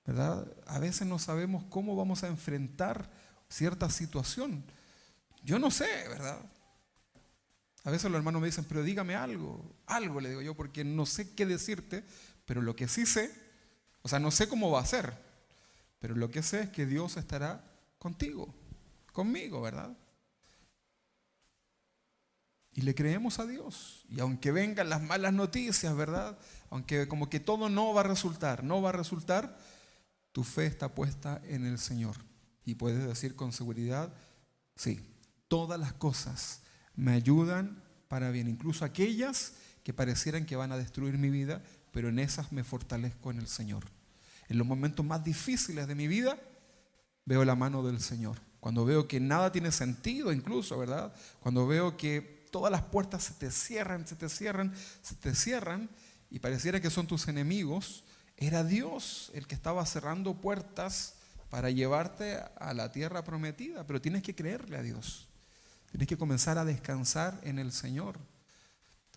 ¿verdad? A veces no sabemos cómo vamos a enfrentar cierta situación. Yo no sé, ¿verdad? A veces los hermanos me dicen, pero dígame algo le digo yo, porque no sé qué decirte, pero lo que sí sé, o sea, no sé cómo va a ser, pero lo que sé es que Dios estará contigo, conmigo, ¿verdad? Y le creemos a Dios. Y aunque vengan las malas noticias, ¿verdad? Aunque como que todo no va a resultar, tu fe está puesta en el Señor. Y puedes decir con seguridad, sí, todas las cosas me ayudan para bien, incluso aquellas que parecieran que van a destruir mi vida, pero en esas me fortalezco en el Señor. En los momentos más difíciles de mi vida, veo la mano del Señor. Cuando veo que nada tiene sentido incluso, ¿verdad? Cuando veo que todas las puertas se te cierran y pareciera que son tus enemigos, era Dios el que estaba cerrando puertas para llevarte a la tierra prometida, pero tienes que creerle a Dios. Tienes que comenzar a descansar en el Señor.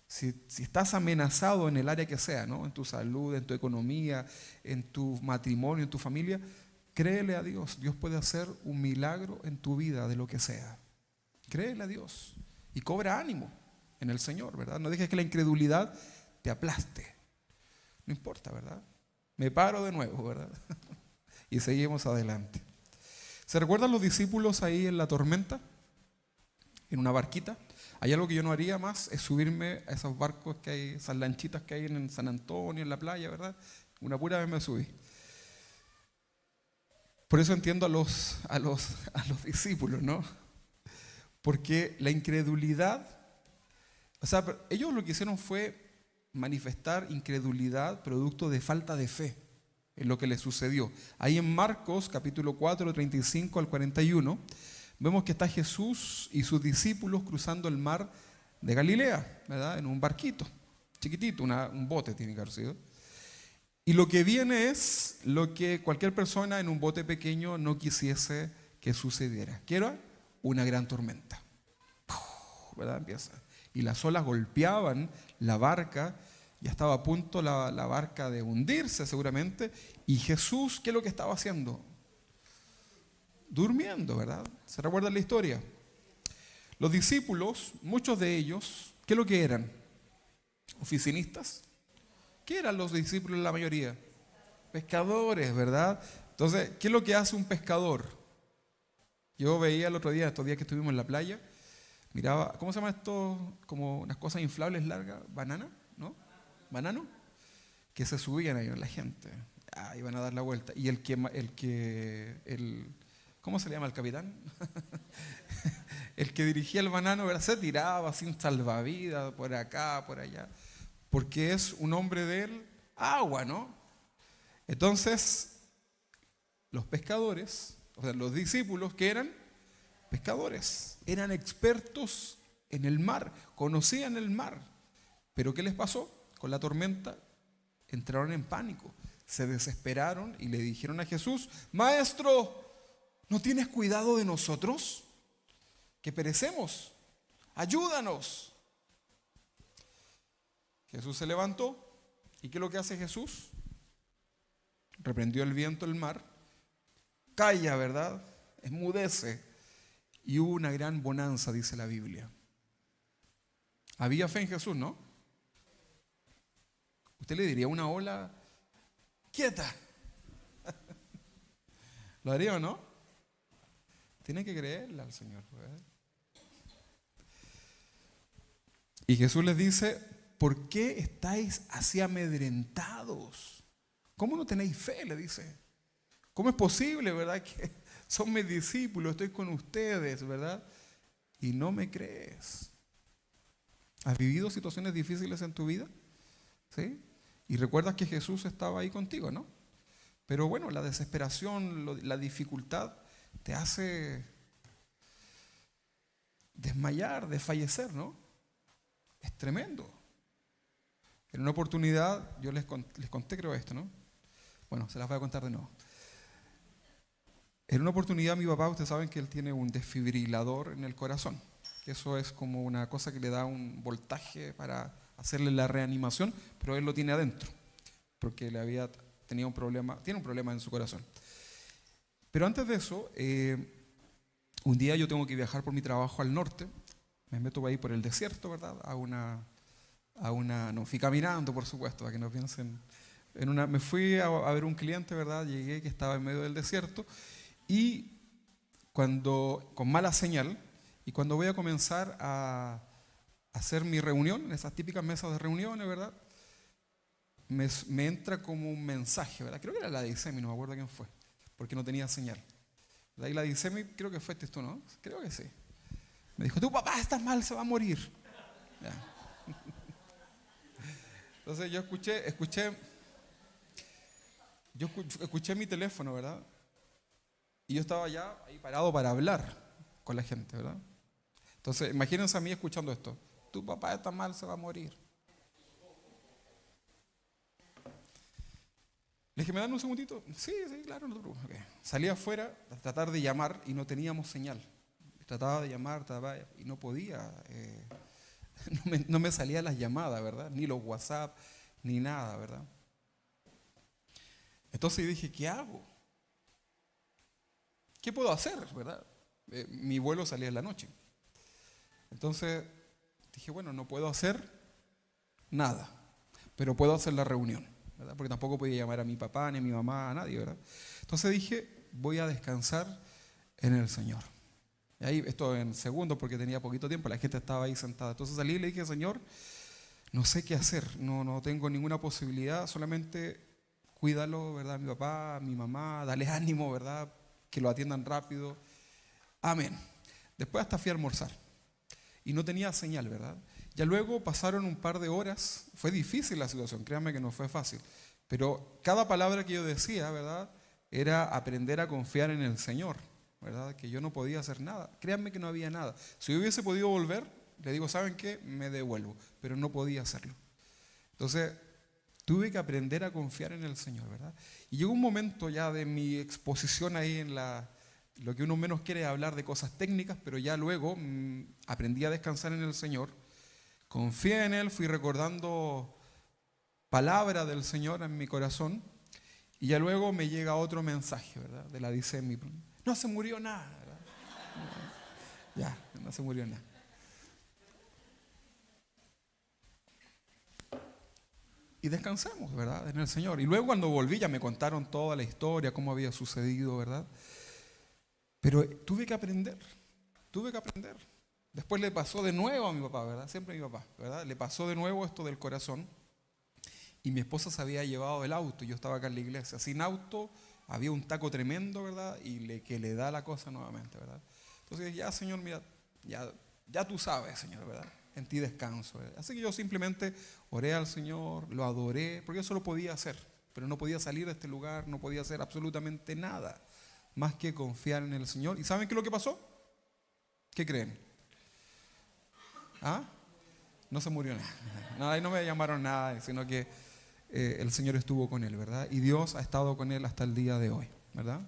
Si estás amenazado en el área que sea, ¿no? En tu salud, en tu economía, en tu matrimonio, en tu familia, créele a Dios. Dios puede hacer un milagro en tu vida de lo que sea. Créele a Dios y cobra ánimo en el Señor, ¿verdad? No dejes que la incredulidad te aplaste. No importa, ¿verdad? Me paro de nuevo, ¿verdad? Y seguimos adelante. ¿Se recuerdan los discípulos ahí en la tormenta? En una barquita. Hay algo que yo no haría más, es subirme a esos barcos que hay, esas lanchitas que hay en San Antonio, en la playa, ¿verdad? Una pura vez me subí. Por eso entiendo a los discípulos, ¿no? Porque la incredulidad, o sea, ellos lo que hicieron fue manifestar incredulidad producto de falta de fe en lo que les sucedió. Ahí en Marcos capítulo 4, 35 al 41, vemos que está Jesús y sus discípulos cruzando el mar de Galilea, ¿verdad? En un barquito, chiquitito, un bote tiene que haber sido. Y lo que viene es lo que cualquier persona en un bote pequeño no quisiese que sucediera, que era una gran tormenta. ¿Verdad? Empieza. Y las olas golpeaban la barca, ya estaba a punto la barca de hundirse seguramente, y Jesús, ¿qué es lo que estaba haciendo? Durmiendo, ¿verdad? ¿Se recuerdan la historia? Los discípulos, muchos de ellos, ¿qué es lo que eran? Oficinistas. ¿Qué eran los discípulos la mayoría? Pescadores, ¿verdad? Entonces, ¿qué es lo que hace un pescador? Yo veía el otro día, estos días que estuvimos en la playa, miraba, ¿cómo se llama esto? Como unas cosas inflables largas, banana, ¿no? Banano, que se subían ahí la gente. Iban a dar la vuelta. Y ¿cómo se le llama el capitán? El que dirigía el banano, ¿verdad? Se tiraba sin salvavidas, por acá, por allá. Porque es un hombre del agua, ¿no? Entonces, los pescadores, o sea, los discípulos que eran pescadores, eran expertos en el mar, conocían el mar. Pero ¿qué les pasó? Con la tormenta entraron en pánico, se desesperaron y le dijeron a Jesús: Maestro, ¿no tienes cuidado de nosotros? Que perecemos, ayúdanos. Jesús se levantó, ¿y qué es lo que hace Jesús? Reprendió el viento, el mar, calla, ¿verdad? Enmudece. Y hubo una gran bonanza, dice la Biblia. Había fe en Jesús, ¿no? Usted le diría una ola quieta. ¿Lo haría o no? Tiene que creerle al Señor, ¿verdad? Y Jesús les dice: ¿por qué estáis así amedrentados? ¿Cómo no tenéis fe? Le dice. ¿Cómo es posible, verdad, que son mis discípulos, estoy con ustedes, verdad? Y no me crees. ¿Has vivido situaciones difíciles en tu vida? ¿Sí? Y recuerdas que Jesús estaba ahí contigo, ¿no? Pero bueno, la desesperación, la dificultad te hace desmayar, desfallecer, ¿no? Es tremendo. En una oportunidad, yo les conté creo esto, ¿no? Bueno, se las voy a contar de nuevo. En una oportunidad mi papá, ustedes saben que él tiene un desfibrilador en el corazón. Eso es como una cosa que le da un voltaje para hacerle la reanimación, pero él lo tiene adentro, porque tiene un problema en su corazón. Pero antes de eso, un día yo tengo que viajar por mi trabajo al norte, me meto ahí por el desierto, ¿verdad? No fui caminando, por supuesto, para que no piensen. Me fui a ver un cliente, ¿verdad? Llegué, que estaba en medio del desierto, y con mala señal, y cuando voy a comenzar a hacer mi reunión, en esas típicas mesas de reuniones, ¿verdad? Me entra como un mensaje, ¿verdad? Creo que era la de ISEMI, no me acuerdo quién fue, porque no tenía señal. Y la de ISEMI, creo que fue tú, ¿no? Creo que sí. Me dijo: tu papá está mal, se va a morir. Ya. Entonces yo escuché mi teléfono, ¿verdad? Y yo estaba ya ahí parado para hablar con la gente, ¿verdad? Entonces, imagínense a mí escuchando esto: tu papá está mal, se va a morir. Le dije: ¿me dan un segundito? Sí, claro, no te preocupes. Okay. Salí afuera a tratar de llamar y no teníamos señal. Trataba de llamar, y no podía. No me salían las llamadas, ¿verdad? Ni los WhatsApp, ni nada, ¿verdad? Entonces dije: ¿qué hago? ¿Qué puedo hacer, verdad? Mi vuelo salía en la noche. Entonces dije: bueno, no puedo hacer nada, pero puedo hacer la reunión, ¿verdad? Porque tampoco podía llamar a mi papá, ni a mi mamá, a nadie, ¿verdad? Entonces dije: voy a descansar en el Señor. Y ahí, esto en segundo porque tenía poquito tiempo, la gente estaba ahí sentada. Entonces salí y le dije, Señor, no sé qué hacer, no tengo ninguna posibilidad, solamente cuídalo, ¿verdad? Mi papá, mi mamá, dale ánimo, ¿verdad? Que lo atiendan rápido. Amén. Después hasta fui a almorzar y no tenía señal, ¿verdad? Ya luego pasaron un par de horas, fue difícil la situación, créanme que no fue fácil, pero cada palabra que yo decía, ¿verdad? Era aprender a confiar en el Señor, ¿verdad? Que yo no podía hacer nada, créanme que no había nada. Si yo hubiese podido volver, le digo, ¿saben qué? Me devuelvo, pero no podía hacerlo. Entonces, tuve que aprender a confiar en el Señor, ¿verdad? Y llegó un momento ya de mi exposición ahí en lo que uno menos quiere es hablar de cosas técnicas, pero ya luego aprendí a descansar en el Señor, confié en Él, fui recordando palabra del Señor en mi corazón, y ya luego me llega otro mensaje, ¿verdad? De la DICEMI. No se murió nada, ¿verdad? Ya, no se murió nada. Y descansemos, ¿verdad? En el Señor. Y luego cuando volví ya me contaron toda la historia, cómo había sucedido, ¿verdad? Pero tuve que aprender. Después le pasó de nuevo a mi papá, ¿verdad? Siempre a mi papá, ¿verdad? Le pasó de nuevo esto del corazón. Y mi esposa se había llevado el auto, yo estaba acá en la iglesia. Sin auto, había un taco tremendo, ¿verdad? Y que le da la cosa nuevamente, ¿verdad? Entonces, ya Señor, mira, ya tú sabes, Señor, ¿verdad? En ti descanso, ¿verdad? Así que yo simplemente oré al Señor, lo adoré, porque eso lo podía hacer, pero no podía salir de este lugar, no podía hacer absolutamente nada más que confiar en el Señor. ¿Y saben qué es lo que pasó? ¿Qué creen? ¿Ah? No se murió nada. No, ahí no me llamaron nada, sino que el Señor estuvo con él, ¿verdad? Y Dios ha estado con él hasta el día de hoy, ¿verdad?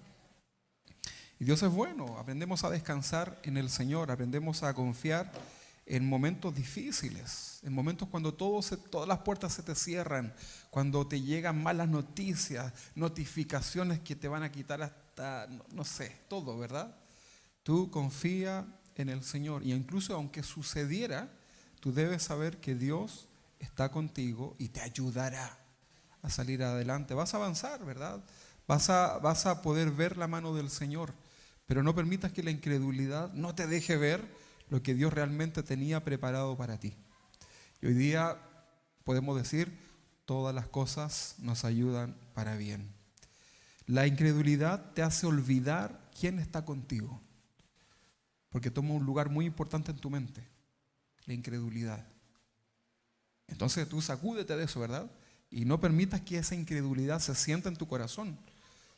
Y Dios es bueno, aprendemos a descansar en el Señor, aprendemos a confiar en momentos difíciles, en momentos cuando todas las puertas se te cierran, cuando te llegan malas noticias, notificaciones que te van a quitar hasta, no sé, todo, ¿verdad? Tú confía en el Señor y incluso aunque sucediera, tú debes saber que Dios está contigo y te ayudará a salir adelante. Vas a avanzar, ¿verdad? Vas a poder ver la mano del Señor, pero no permitas que la incredulidad no te deje ver lo que Dios realmente tenía preparado para ti. Y hoy día podemos decir, todas las cosas nos ayudan para bien. La incredulidad te hace olvidar quién está contigo, porque toma un lugar muy importante en tu mente, la incredulidad. Entonces tú sacúdete de eso, ¿verdad? Y no permitas que esa incredulidad se sienta en tu corazón.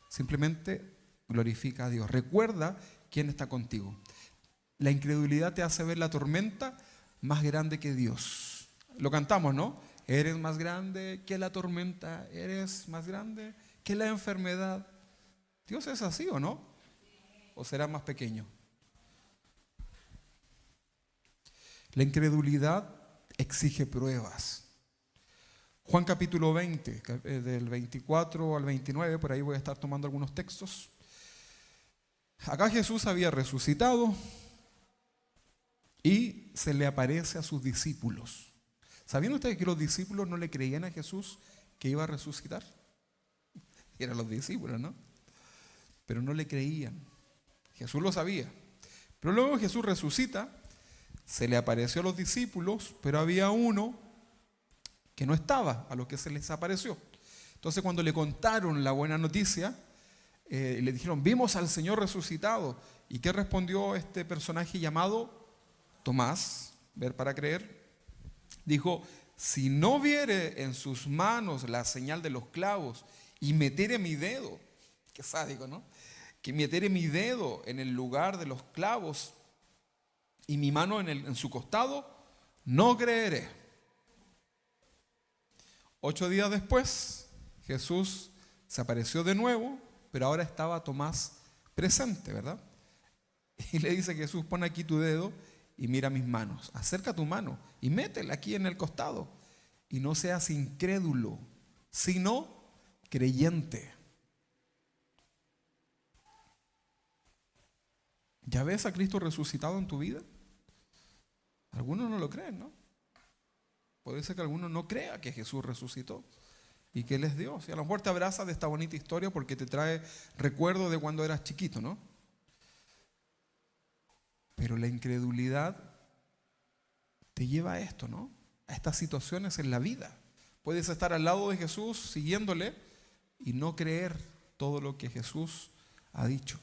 Simplemente glorifica a Dios. Recuerda quién está contigo. La incredulidad te hace ver la tormenta más grande que Dios. Lo cantamos, ¿no? Eres más grande que la tormenta, eres más grande que la enfermedad. ¿Dios es así o no? ¿O será más pequeño? La incredulidad exige pruebas. Juan capítulo 20, del 24 al 29, por ahí voy a estar tomando algunos textos. Acá Jesús había resucitado y se le aparece a sus discípulos. ¿Sabían ustedes que los discípulos no le creían a Jesús que iba a resucitar? Eran los discípulos, ¿no? Pero no le creían. Jesús lo sabía. Pero luego Jesús resucita, se le apareció a los discípulos, pero había uno que no estaba a los que se les apareció. Entonces cuando le contaron la buena noticia, le dijeron, vimos al Señor resucitado. ¿Y qué respondió este personaje llamado Tomás? Ver para creer. Dijo, si no viere en sus manos la señal de los clavos y metere mi dedo, qué sádico, ¿no? Que metere mi dedo en el lugar de los clavos y mi mano en su costado, no creeré. 8 días después, Jesús se apareció de nuevo, pero ahora estaba Tomás presente, ¿verdad? Y le dice Jesús, pon aquí tu dedo y mira mis manos. Acerca tu mano y métela aquí en el costado. Y no seas incrédulo, sino creyente. ¿Ya ves a Cristo resucitado en tu vida? Algunos no lo creen, ¿no? Puede ser que alguno no crea que Jesús resucitó y que Él es Dios. Y a lo mejor te abrazas de esta bonita historia porque te trae recuerdo de cuando eras chiquito, ¿no? Pero la incredulidad te lleva a esto, ¿no? A estas situaciones en la vida. Puedes estar al lado de Jesús siguiéndole y no creer todo lo que Jesús ha dicho.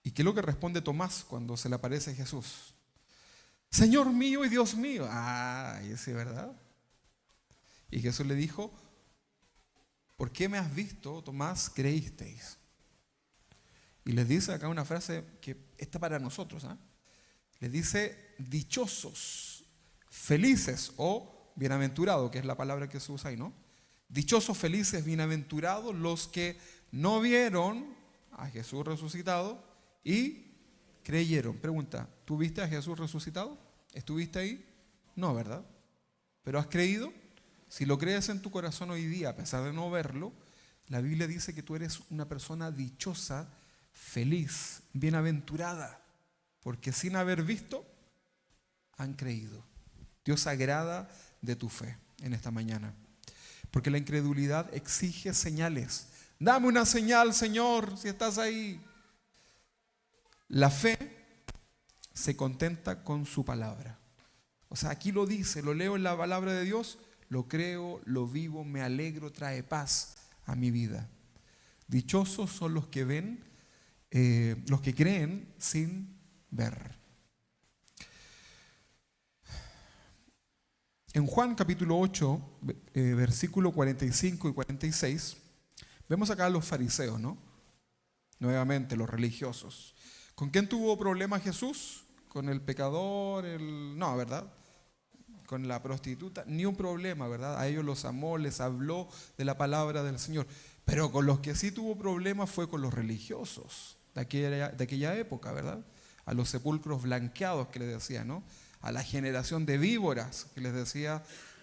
¿Y qué es lo que responde Tomás cuando se le aparece Jesús? Señor mío y Dios mío. Ah, ese, ¿verdad? Y Jesús le dijo, ¿por qué me has visto, Tomás, creísteis? Y les dice acá una frase que está para nosotros, ¿eh? Les dice, dichosos, felices o bienaventurados, que es la palabra que se usa ahí, ¿no? Dichosos, felices, bienaventurados los que no vieron a Jesús resucitado y creyeron. Pregunta, ¿tú viste a Jesús resucitado? ¿Estuviste ahí? No, ¿verdad? ¿Pero has creído? Si lo crees en tu corazón hoy día, a pesar de no verlo, la Biblia dice que tú eres una persona dichosa, feliz, bienaventurada, porque sin haber visto, han creído. Dios se agrada de tu fe en esta mañana, porque la incredulidad exige señales. Dame una señal, Señor, si estás ahí. La fe se contenta con su palabra. O sea, aquí lo dice, lo leo en la palabra de Dios, lo creo, lo vivo, me alegro, trae paz a mi vida. Dichosos son los que ven, los que creen sin ver. En Juan capítulo 8, versículo 45 y 46, vemos acá a los fariseos, ¿no? Nuevamente, los religiosos. ¿Con quién tuvo problema Jesús? ¿Con el pecador? No, ¿verdad? Con la prostituta, ni un problema, ¿verdad? A ellos los amó, les habló de la palabra del Señor. Pero con los que sí tuvo problemas fue con los religiosos de aquella época, ¿verdad? A los sepulcros blanqueados que les decía, ¿no? A la generación de víboras que les decía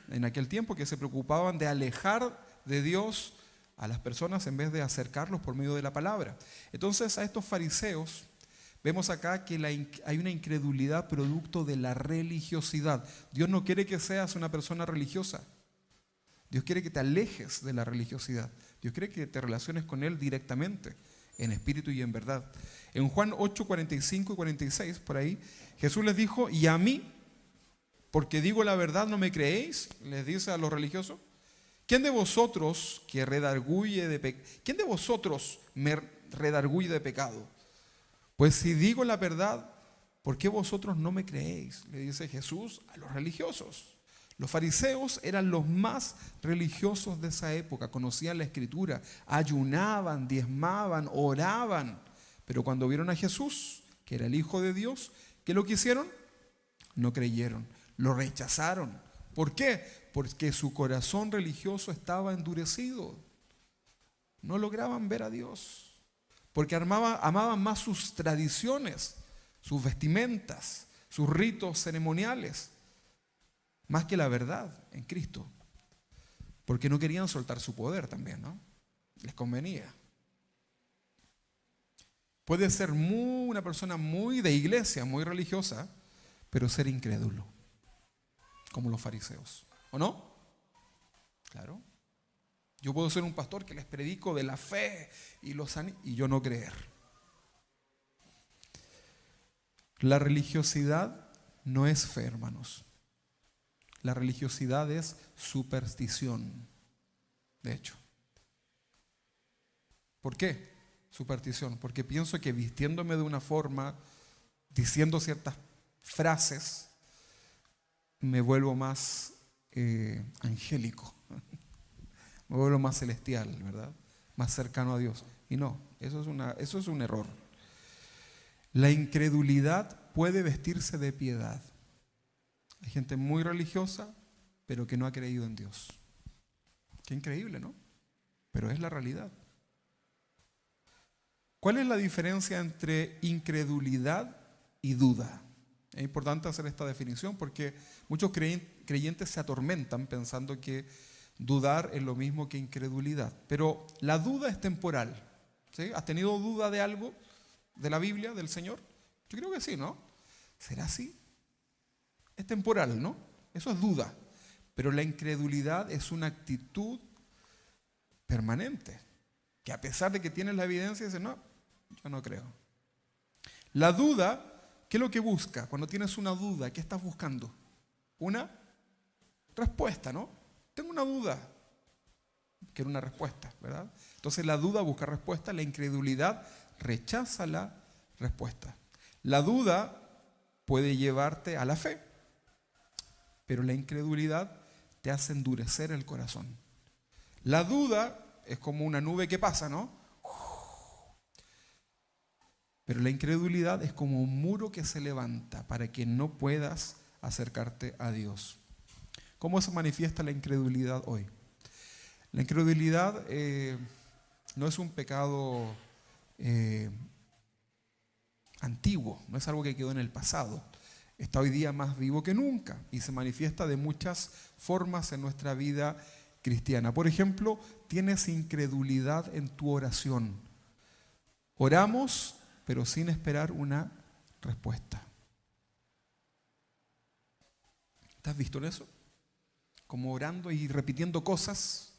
en aquel tiempo, que se preocupaban de alejar de Dios a las personas en vez de acercarlos por medio de la palabra. Entonces a estos fariseos vemos acá que hay una incredulidad producto de la religiosidad. Dios no quiere que seas una persona religiosa. Dios quiere que te alejes de la religiosidad. Dios quiere que te relaciones con Él directamente, en espíritu y en verdad. En Juan 8, 45 y 46, por ahí, Jesús les dijo, y a mí, porque digo la verdad, ¿no me creéis? Les dice a los religiosos. ¿Quién de vosotros me redarguye de pecado? Pues si digo la verdad, ¿por qué vosotros no me creéis? Le dice Jesús a los religiosos. Los fariseos eran los más religiosos de esa época, conocían la Escritura, ayunaban, diezmaban, oraban. Pero cuando vieron a Jesús, que era el Hijo de Dios, ¿qué lo que hicieron? No creyeron, lo rechazaron. ¿Por qué? Porque su corazón religioso estaba endurecido. No lograban ver a Dios. Porque amaban más sus tradiciones, sus vestimentas, sus ritos ceremoniales, más que la verdad en Cristo. Porque no querían soltar su poder también, ¿no? Les convenía. Puede ser una persona muy de iglesia, muy religiosa, pero ser incrédulo, como los fariseos. ¿O no? Claro. Yo puedo ser un pastor que les predico de la fe y yo no creer. La religiosidad no es fe, hermanos. La religiosidad es superstición, de hecho. ¿Por qué superstición? Porque pienso que vistiéndome de una forma, diciendo ciertas frases, me vuelvo más angélico. Me vuelvo más celestial, ¿verdad? Más cercano a Dios. Y no, eso es un error. La incredulidad puede vestirse de piedad. Hay gente muy religiosa, pero que no ha creído en Dios. Qué increíble, ¿no? Pero es la realidad. ¿Cuál es la diferencia entre incredulidad y duda? Es importante hacer esta definición porque muchos creyentes se atormentan pensando que dudar es lo mismo que incredulidad. Pero la duda es temporal. ¿Sí? ¿Has tenido duda de algo de la Biblia, del Señor? Yo creo que sí, ¿no? ¿Será así? Es temporal, ¿no? Eso es duda. Pero la incredulidad es una actitud permanente. Que a pesar de que tienes la evidencia, dices, no, Yo no creo. La duda, ¿qué es lo que busca? Cuando tienes una duda, ¿qué estás buscando? Una respuesta, ¿no? Tengo una duda. Quiero una respuesta, ¿verdad? Entonces la duda busca respuesta, la incredulidad rechaza la respuesta. La duda puede llevarte a la fe, pero la incredulidad te hace endurecer el corazón. La duda es como una nube que pasa, ¿no? Pero la incredulidad es como un muro que se levanta para que no puedas acercarte a Dios. ¿Cómo se manifiesta la incredulidad hoy? La incredulidad no es un pecado antiguo, no es algo que quedó en el pasado. Está hoy día más vivo que nunca y se manifiesta de muchas formas en nuestra vida cristiana. Por ejemplo, tienes incredulidad en tu oración. Oramos, pero sin esperar una respuesta. ¿Te has visto en eso? Como orando y repitiendo cosas,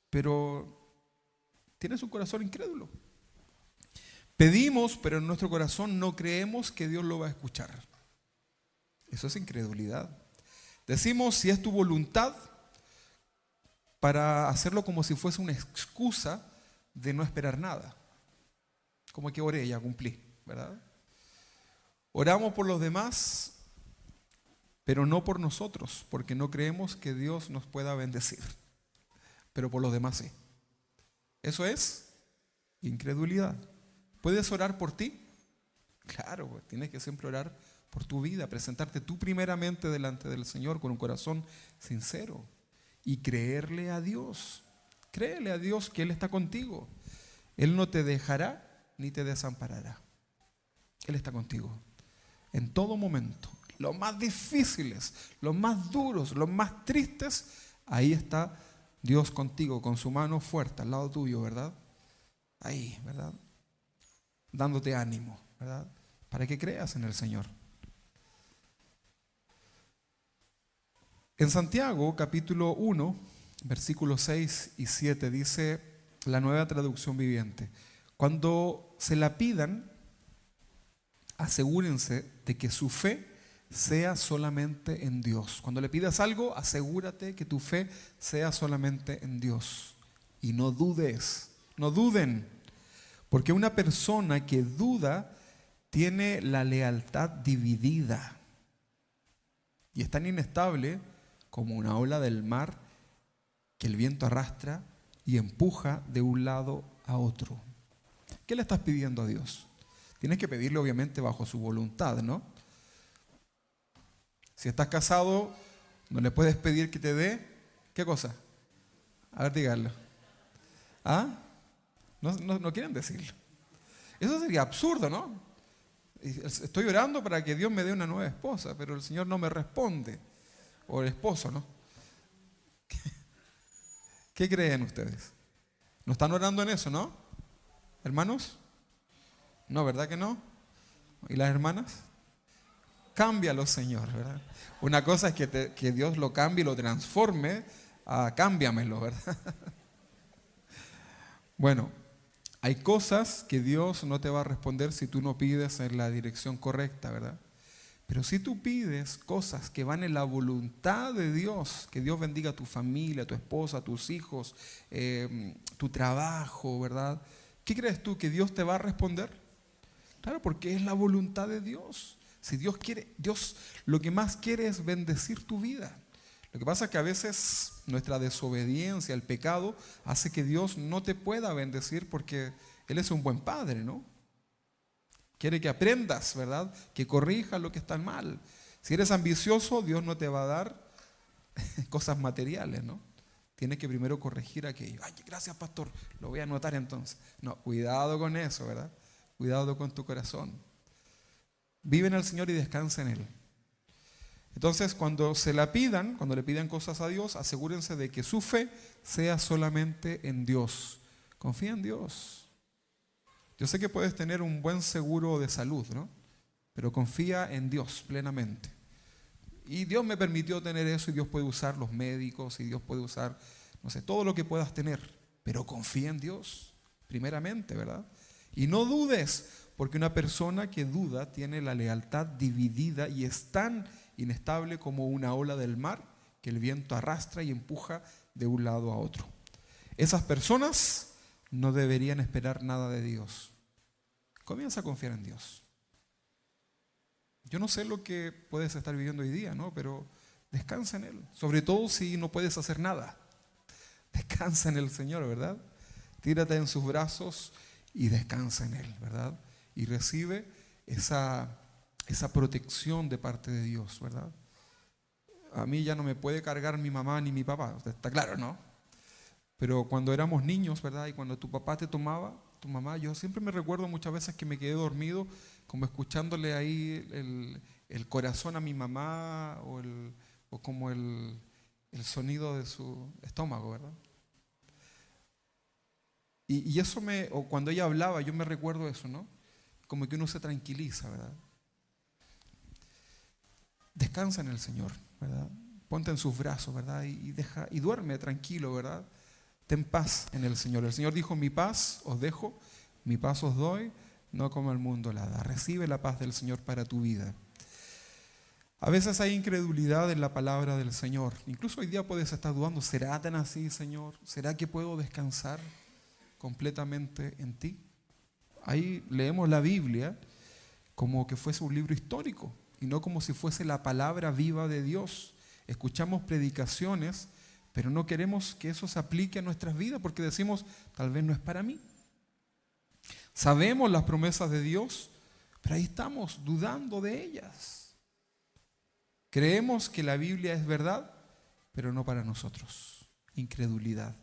pero tienes un corazón incrédulo. Pedimos, pero en nuestro corazón no creemos que Dios lo va a escuchar. Eso es incredulidad. Decimos si es tu voluntad para hacerlo como si fuese una excusa de no esperar nada. Como que oré, ya cumplí, ¿verdad? Oramos por los demás, pero no por nosotros, porque no creemos que Dios nos pueda bendecir. Pero por los demás sí. Eso es incredulidad. ¿Puedes orar por ti? Claro, pues, tienes que siempre orar por tu vida, presentarte tú primeramente delante del Señor con un corazón sincero y creerle a Dios. Créele a Dios que Él está contigo. Él no te dejará ni te desamparará. Él está contigo en todo momento. Los más difíciles, los más duros, los más tristes, ahí está Dios contigo, con su mano fuerte al lado tuyo, ¿verdad? Ahí, ¿verdad? Dándote ánimo, ¿verdad? Para que creas en el Señor. En Santiago, capítulo 1, versículos 6 y 7, dice la Nueva Traducción Viviente: cuando se la pidan, asegúrense de que su fe sea solamente en Dios. Cuando le pidas algo, asegúrate que tu fe sea solamente en Dios. Y no dudes, no duden. Porque una persona que duda tiene la lealtad dividida y es tan inestable como una ola del mar que el viento arrastra y empuja de un lado a otro. ¿Qué le estás pidiendo a Dios? Tienes que pedirle obviamente bajo su voluntad, ¿no? Si estás casado, no le puedes pedir que te dé, ¿qué cosa? A ver, díganlo. ¿Ah? No quieren decirlo. Eso sería absurdo, ¿no? Estoy orando para que Dios me dé una nueva esposa, pero el Señor no me responde. O el esposo, ¿no? ¿Qué creen ustedes? ¿No están orando en eso, no? ¿Hermanos? No, ¿verdad que no? ¿Y las hermanas? Cámbialo, Señor, ¿verdad? Una cosa es que Dios lo cambie y lo transforme a cámbiamelo, ¿verdad? Bueno, hay cosas que Dios no te va a responder si tú no pides en la dirección correcta, ¿verdad? Pero si tú pides cosas que van en la voluntad de Dios, que Dios bendiga a tu familia, a tu esposa, a tus hijos, tu trabajo, ¿verdad? ¿Qué crees tú que Dios te va a responder? Claro, porque es la voluntad de Dios. Si Dios quiere, Dios lo que más quiere es bendecir tu vida. Lo que pasa es que a veces nuestra desobediencia, el pecado, hace que Dios no te pueda bendecir porque Él es un buen padre, ¿no? Quiere que aprendas, ¿verdad? Que corrijas lo que está mal. Si eres ambicioso, Dios no te va a dar cosas materiales, ¿no? Tienes que primero corregir aquello. Ay, gracias, pastor, lo voy a anotar entonces. No, cuidado con eso, ¿verdad? Cuidado con tu corazón. Vive en el Señor y descansa en Él. Entonces, cuando le pidan cosas a Dios, asegúrense de que su fe sea solamente en Dios. Confía en Dios. Yo sé que puedes tener un buen seguro de salud, ¿no? Pero confía en Dios plenamente. Y Dios me permitió tener eso y Dios puede usar los médicos y Dios puede usar, no sé, todo lo que puedas tener. Pero confía en Dios, primeramente, ¿verdad? Y no dudes, porque una persona que duda tiene la lealtad dividida y es tan inestable como una ola del mar que el viento arrastra y empuja de un lado a otro. Esas personas no deberían esperar nada de Dios. Comienza a confiar en Dios. Yo no sé lo que puedes estar viviendo hoy día, ¿no? Pero descansa en Él. Sobre todo si no puedes hacer nada. Descansa en el Señor, ¿verdad? Tírate en sus brazos y descansa en Él, ¿verdad? Y recibe esa protección de parte de Dios, ¿verdad? A mí ya no me puede cargar mi mamá ni mi papá, está claro, ¿no? Pero cuando éramos niños, ¿verdad? Y cuando tu papá te tomaba, tu mamá, yo siempre me recuerdo muchas veces que me quedé dormido, como escuchándole ahí el corazón a mi mamá o como el sonido de su estómago, ¿verdad? Y eso o cuando ella hablaba, yo me recuerdo eso, ¿no? Como que uno se tranquiliza, ¿verdad? Descansa en el Señor, ¿verdad? Ponte en sus brazos, ¿verdad? Y duerme tranquilo, ¿verdad? Ten paz en el Señor. El Señor dijo, mi paz os dejo, mi paz os doy, no como el mundo la da. Recibe la paz del Señor para tu vida. A veces hay incredulidad en la palabra del Señor. Incluso hoy día puedes estar dudando, ¿será tan así, Señor? ¿Será que puedo descansar completamente en ti? Ahí leemos la Biblia como que fuese un libro histórico y no como si fuese la palabra viva de Dios. Escuchamos predicaciones, pero no queremos que eso se aplique a nuestras vidas porque decimos, tal vez no es para mí. Sabemos las promesas de Dios, pero ahí estamos dudando de ellas. Creemos que la Biblia es verdad, pero no para nosotros. Incredulidad.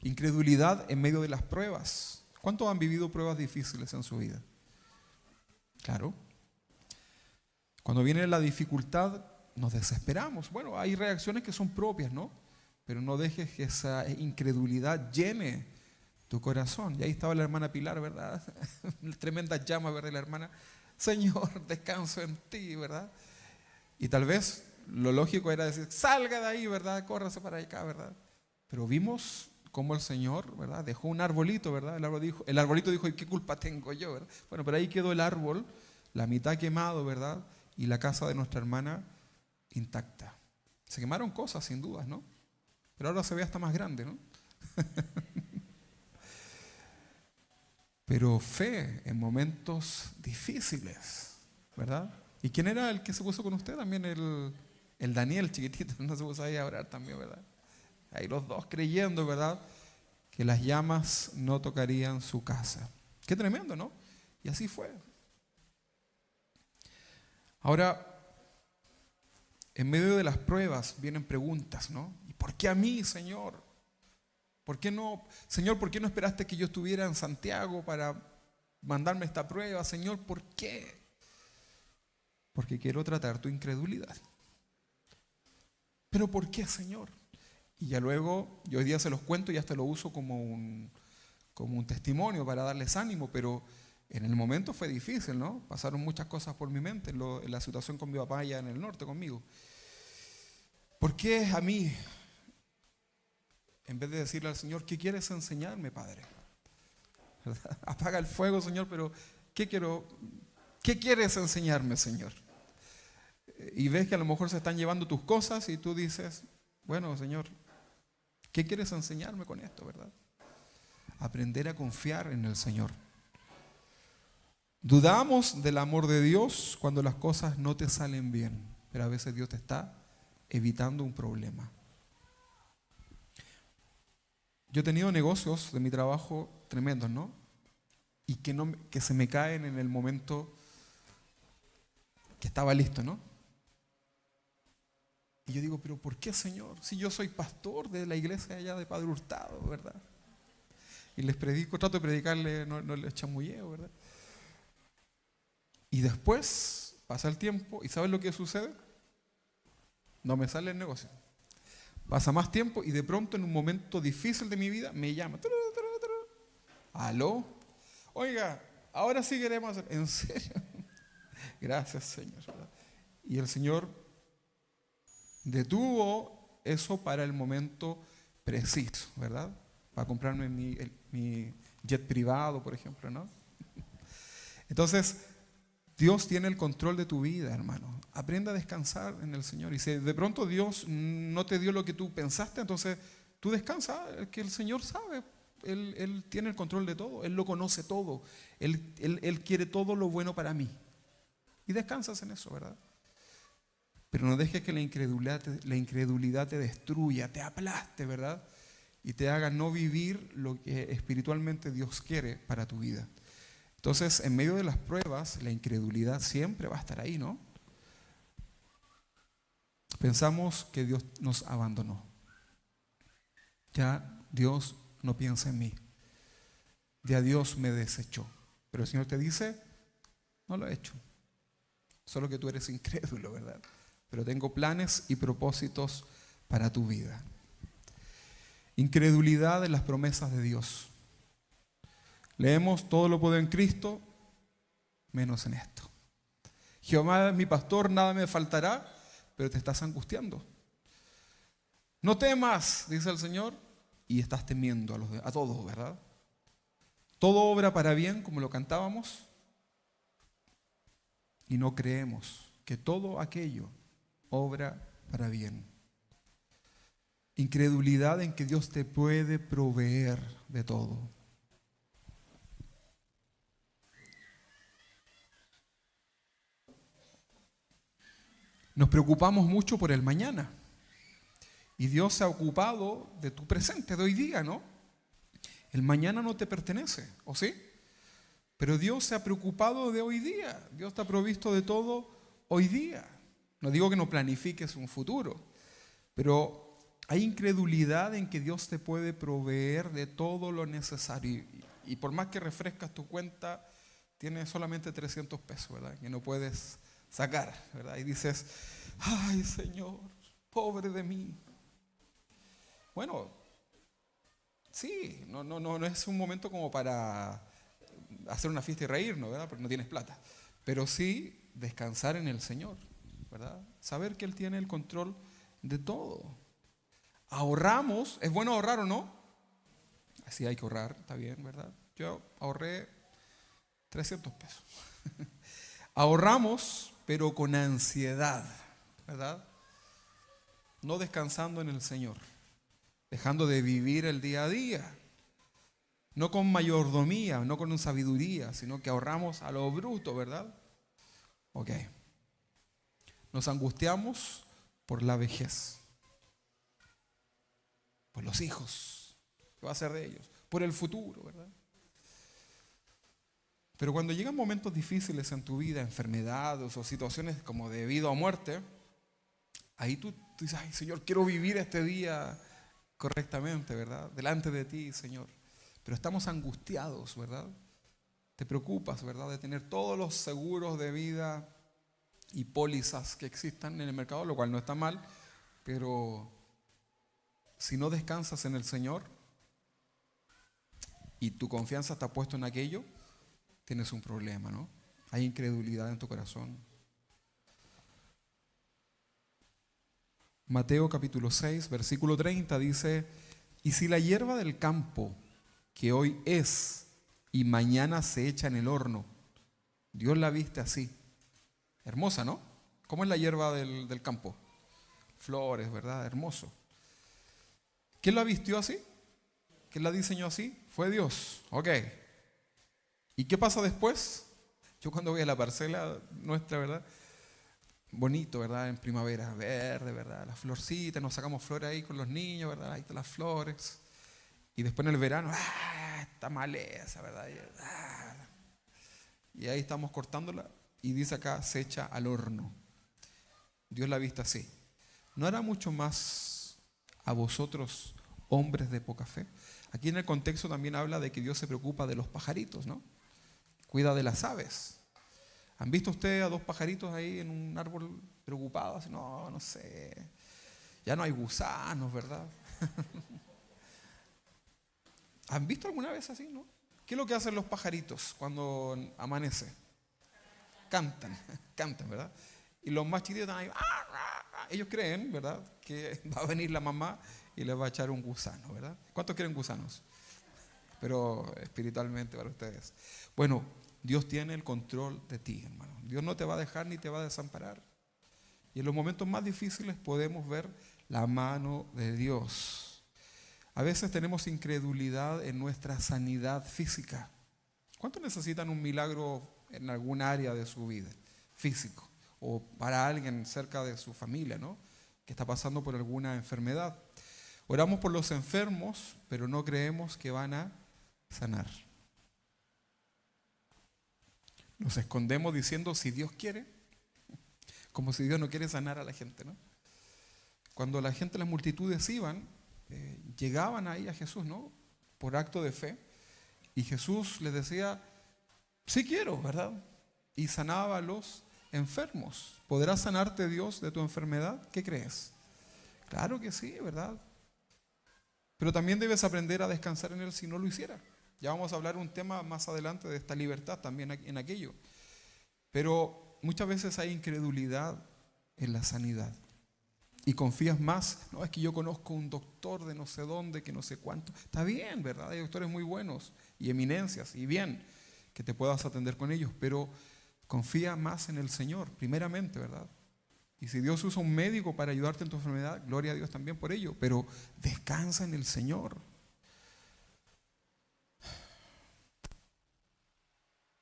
Incredulidad en medio de las pruebas. ¿Cuántos han vivido pruebas difíciles en su vida? Claro. Cuando viene la dificultad, nos desesperamos. Bueno, hay reacciones que son propias, ¿no? Pero no dejes que esa incredulidad llene tu corazón. Y ahí estaba la hermana Pilar, ¿verdad? Tremendas llamas, ¿verdad? La hermana, Señor, descanso en ti, ¿verdad? Y tal vez lo lógico era decir, salga de ahí, ¿verdad? Córrase para acá, ¿verdad? Pero vimos cómo el Señor, ¿verdad? Dejó un arbolito, ¿verdad? El arbolito dijo, ¿y qué culpa tengo yo, ¿verdad? Bueno, pero ahí quedó el árbol, la mitad quemado, ¿verdad? Y la casa de nuestra hermana intacta. Se quemaron cosas, sin dudas, ¿no? Pero ahora se ve hasta más grande, ¿no? Pero fe en momentos difíciles, ¿verdad? ¿Y quién era el que se puso con usted? También el Daniel, chiquitito, no se puso ahí a orar también, ¿verdad? Ahí los dos creyendo, ¿verdad? Que las llamas no tocarían su casa. Qué tremendo, ¿no? Y así fue. Ahora, en medio de las pruebas vienen preguntas, ¿no? ¿Y por qué a mí, Señor? ¿Por qué no, Señor, por qué no esperaste que yo estuviera en Santiago para mandarme esta prueba? Señor, ¿por qué? Porque quiero tratar tu incredulidad. ¿Pero por qué, Señor? Y ya luego, yo hoy día se los cuento y hasta lo uso como un testimonio para darles ánimo, pero en el momento fue difícil, ¿no? Pasaron muchas cosas por mi mente en la situación con mi papá allá en el norte conmigo. ¿Por qué a mí? En vez de decirle al Señor, ¿qué quieres enseñarme, Padre? ¿Verdad? Apaga el fuego, Señor, pero ¿qué quieres enseñarme, Señor? Y ves que a lo mejor se están llevando tus cosas y tú dices, bueno, Señor, ¿qué quieres enseñarme con esto, verdad? Aprender a confiar en el Señor. Dudamos del amor de Dios cuando las cosas no te salen bien, pero a veces Dios te está evitando un problema. Yo he tenido negocios de mi trabajo tremendos, ¿no? Y que se me caen en el momento que estaba listo, ¿no? Y yo digo, pero ¿por qué, Señor? Si yo soy pastor de la iglesia allá de Padre Hurtado, ¿verdad? Y les predico, trato de predicarle, no les chamulleo, ¿verdad? Y después pasa el tiempo, ¿y sabes lo que sucede? No me sale el negocio. Pasa más tiempo y de pronto en un momento difícil de mi vida me llama. ¿Aló? Oiga, ahora sí queremos hacer. ¿En serio? Gracias, Señor. Y el Señor detuvo eso para el momento preciso, ¿verdad? Para comprarme mi jet privado, por ejemplo, ¿no? Entonces, Dios tiene el control de tu vida, hermano. Aprenda a descansar en el Señor. Y si de pronto Dios no te dio lo que tú pensaste, entonces tú descansa, que el Señor sabe. Él tiene el control de todo. Él lo conoce todo. Él quiere todo lo bueno para mí. Y descansas en eso, ¿verdad? Pero no dejes que la incredulidad te destruya, te aplaste, ¿verdad? Y te haga no vivir lo que espiritualmente Dios quiere para tu vida. Entonces, en medio de las pruebas, la incredulidad siempre va a estar ahí, ¿no? Pensamos que Dios nos abandonó. Ya Dios no piensa en mí. Ya Dios me desechó. Pero el Señor te dice, no lo he hecho. Solo que tú eres incrédulo, ¿verdad? Pero tengo planes y propósitos para tu vida. Incredulidad en las promesas de Dios. Leemos, todo lo puedo en Cristo, menos en esto. Jehová es mi pastor, nada me faltará, pero te estás angustiando. No temas, dice el Señor, y estás temiendo a todos, ¿verdad? Todo obra para bien, como lo cantábamos, y no creemos que todo aquello obra para bien. Incredulidad en que Dios te puede proveer de todo. Nos preocupamos mucho por el mañana. Y Dios se ha ocupado de tu presente, de hoy día, ¿no? El mañana no te pertenece, ¿o sí? Pero Dios se ha preocupado de hoy día. Dios te ha provisto de todo hoy día. No digo que no planifiques un futuro, pero hay incredulidad en que Dios te puede proveer de todo lo necesario. Y por más que refrescas tu cuenta, tienes solamente 300 pesos, ¿verdad? Que no puedes sacar, ¿verdad? Y dices, ay Señor, pobre de mí. Bueno, sí, no es un momento como para hacer una fiesta y reírnos, ¿verdad? Porque no tienes plata. Pero sí descansar en el Señor, ¿verdad? Saber que Él tiene el control de todo. Ahorramos, ¿es bueno ahorrar o no? Así hay que ahorrar, está bien, ¿verdad? Yo ahorré 300 pesos. Ahorramos, pero con ansiedad, ¿verdad? No descansando en el Señor, dejando de vivir el día a día. No con mayordomía, no con sabiduría, sino que ahorramos a lo bruto, ¿verdad? Ok. Nos angustiamos por la vejez, por los hijos, ¿qué va a ser de ellos? Por el futuro, ¿verdad? Pero cuando llegan momentos difíciles en tu vida, enfermedades o situaciones como de vida o muerte, ahí tú dices, ay Señor, quiero vivir este día correctamente, ¿verdad? Delante de ti, Señor. Pero estamos angustiados, ¿verdad? Te preocupas, ¿verdad? De tener todos los seguros de vida y pólizas que existan en el mercado, lo cual no está mal, pero si no descansas en el Señor y tu confianza está puesta en aquello, tienes un problema, ¿no? Hay incredulidad en tu corazón. Mateo capítulo 6, versículo 30 dice, y si la hierba del campo, que hoy es y mañana se echa en el horno, Dios la viste así. Hermosa, ¿no? ¿Cómo es la hierba del campo? Flores, ¿verdad? Hermoso. ¿Quién la vistió así? ¿Quién la diseñó así? Fue Dios. Ok. ¿Y qué pasa después? Yo cuando voy a la parcela nuestra, ¿verdad? Bonito, ¿verdad? En primavera, verde, ¿verdad? Las florcitas, nos sacamos flores ahí con los niños, ¿verdad? Ahí están las flores. Y después en el verano, esta maleza, ¿verdad? Y ahí estamos cortándola y dice acá, se echa al horno. Dios la ha visto así. ¿No hará mucho más a vosotros, hombres de poca fe? Aquí en el contexto también habla de que Dios se preocupa de los pajaritos, ¿no? Cuida de las aves. ¿Han visto ustedes a dos pajaritos ahí en un árbol preocupados? No, no sé. Ya no hay gusanos, ¿verdad? ¿Han visto alguna vez así, no? ¿Qué es lo que hacen los pajaritos cuando amanece? Cantan, cantan, ¿verdad? Y los más chiquitos están ahí. Ellos creen, ¿verdad?, que va a venir la mamá y les va a echar un gusano, ¿verdad? ¿Cuántos quieren gusanos? Pero espiritualmente para ustedes. Bueno, Dios tiene el control de ti, hermano. Dios no te va a dejar ni te va a desamparar. Y en los momentos más difíciles podemos ver la mano de Dios. A veces tenemos incredulidad en nuestra sanidad física. ¿Cuántos necesitan un milagro en algún área de su vida físico? O para alguien cerca de su familia, ¿no?, que está pasando por alguna enfermedad. Oramos por los enfermos, pero no creemos que van a sanar. Nos escondemos diciendo si Dios quiere, como si Dios no quiere sanar a la gente, ¿no? Cuando la gente, las multitudes iban, llegaban ahí a Jesús, ¿no?, por acto de fe, y Jesús les decía, sí quiero, ¿verdad? Y sanaba a los enfermos. ¿Podrá sanarte Dios de tu enfermedad? ¿Qué crees? Claro que sí, ¿verdad? Pero también debes aprender a descansar en Él si no lo hiciera. Ya vamos a hablar un tema más adelante de esta libertad también en aquello. Pero muchas veces hay incredulidad en la sanidad. Y confías más, no, es que yo conozco un doctor de no sé dónde, que no sé cuánto. Está bien, ¿verdad? Hay doctores muy buenos y eminencias, y bien que te puedas atender con ellos, pero confía más en el Señor, primeramente, ¿verdad? Y si Dios usa un médico para ayudarte en tu enfermedad, gloria a Dios también por ello, pero descansa en el Señor.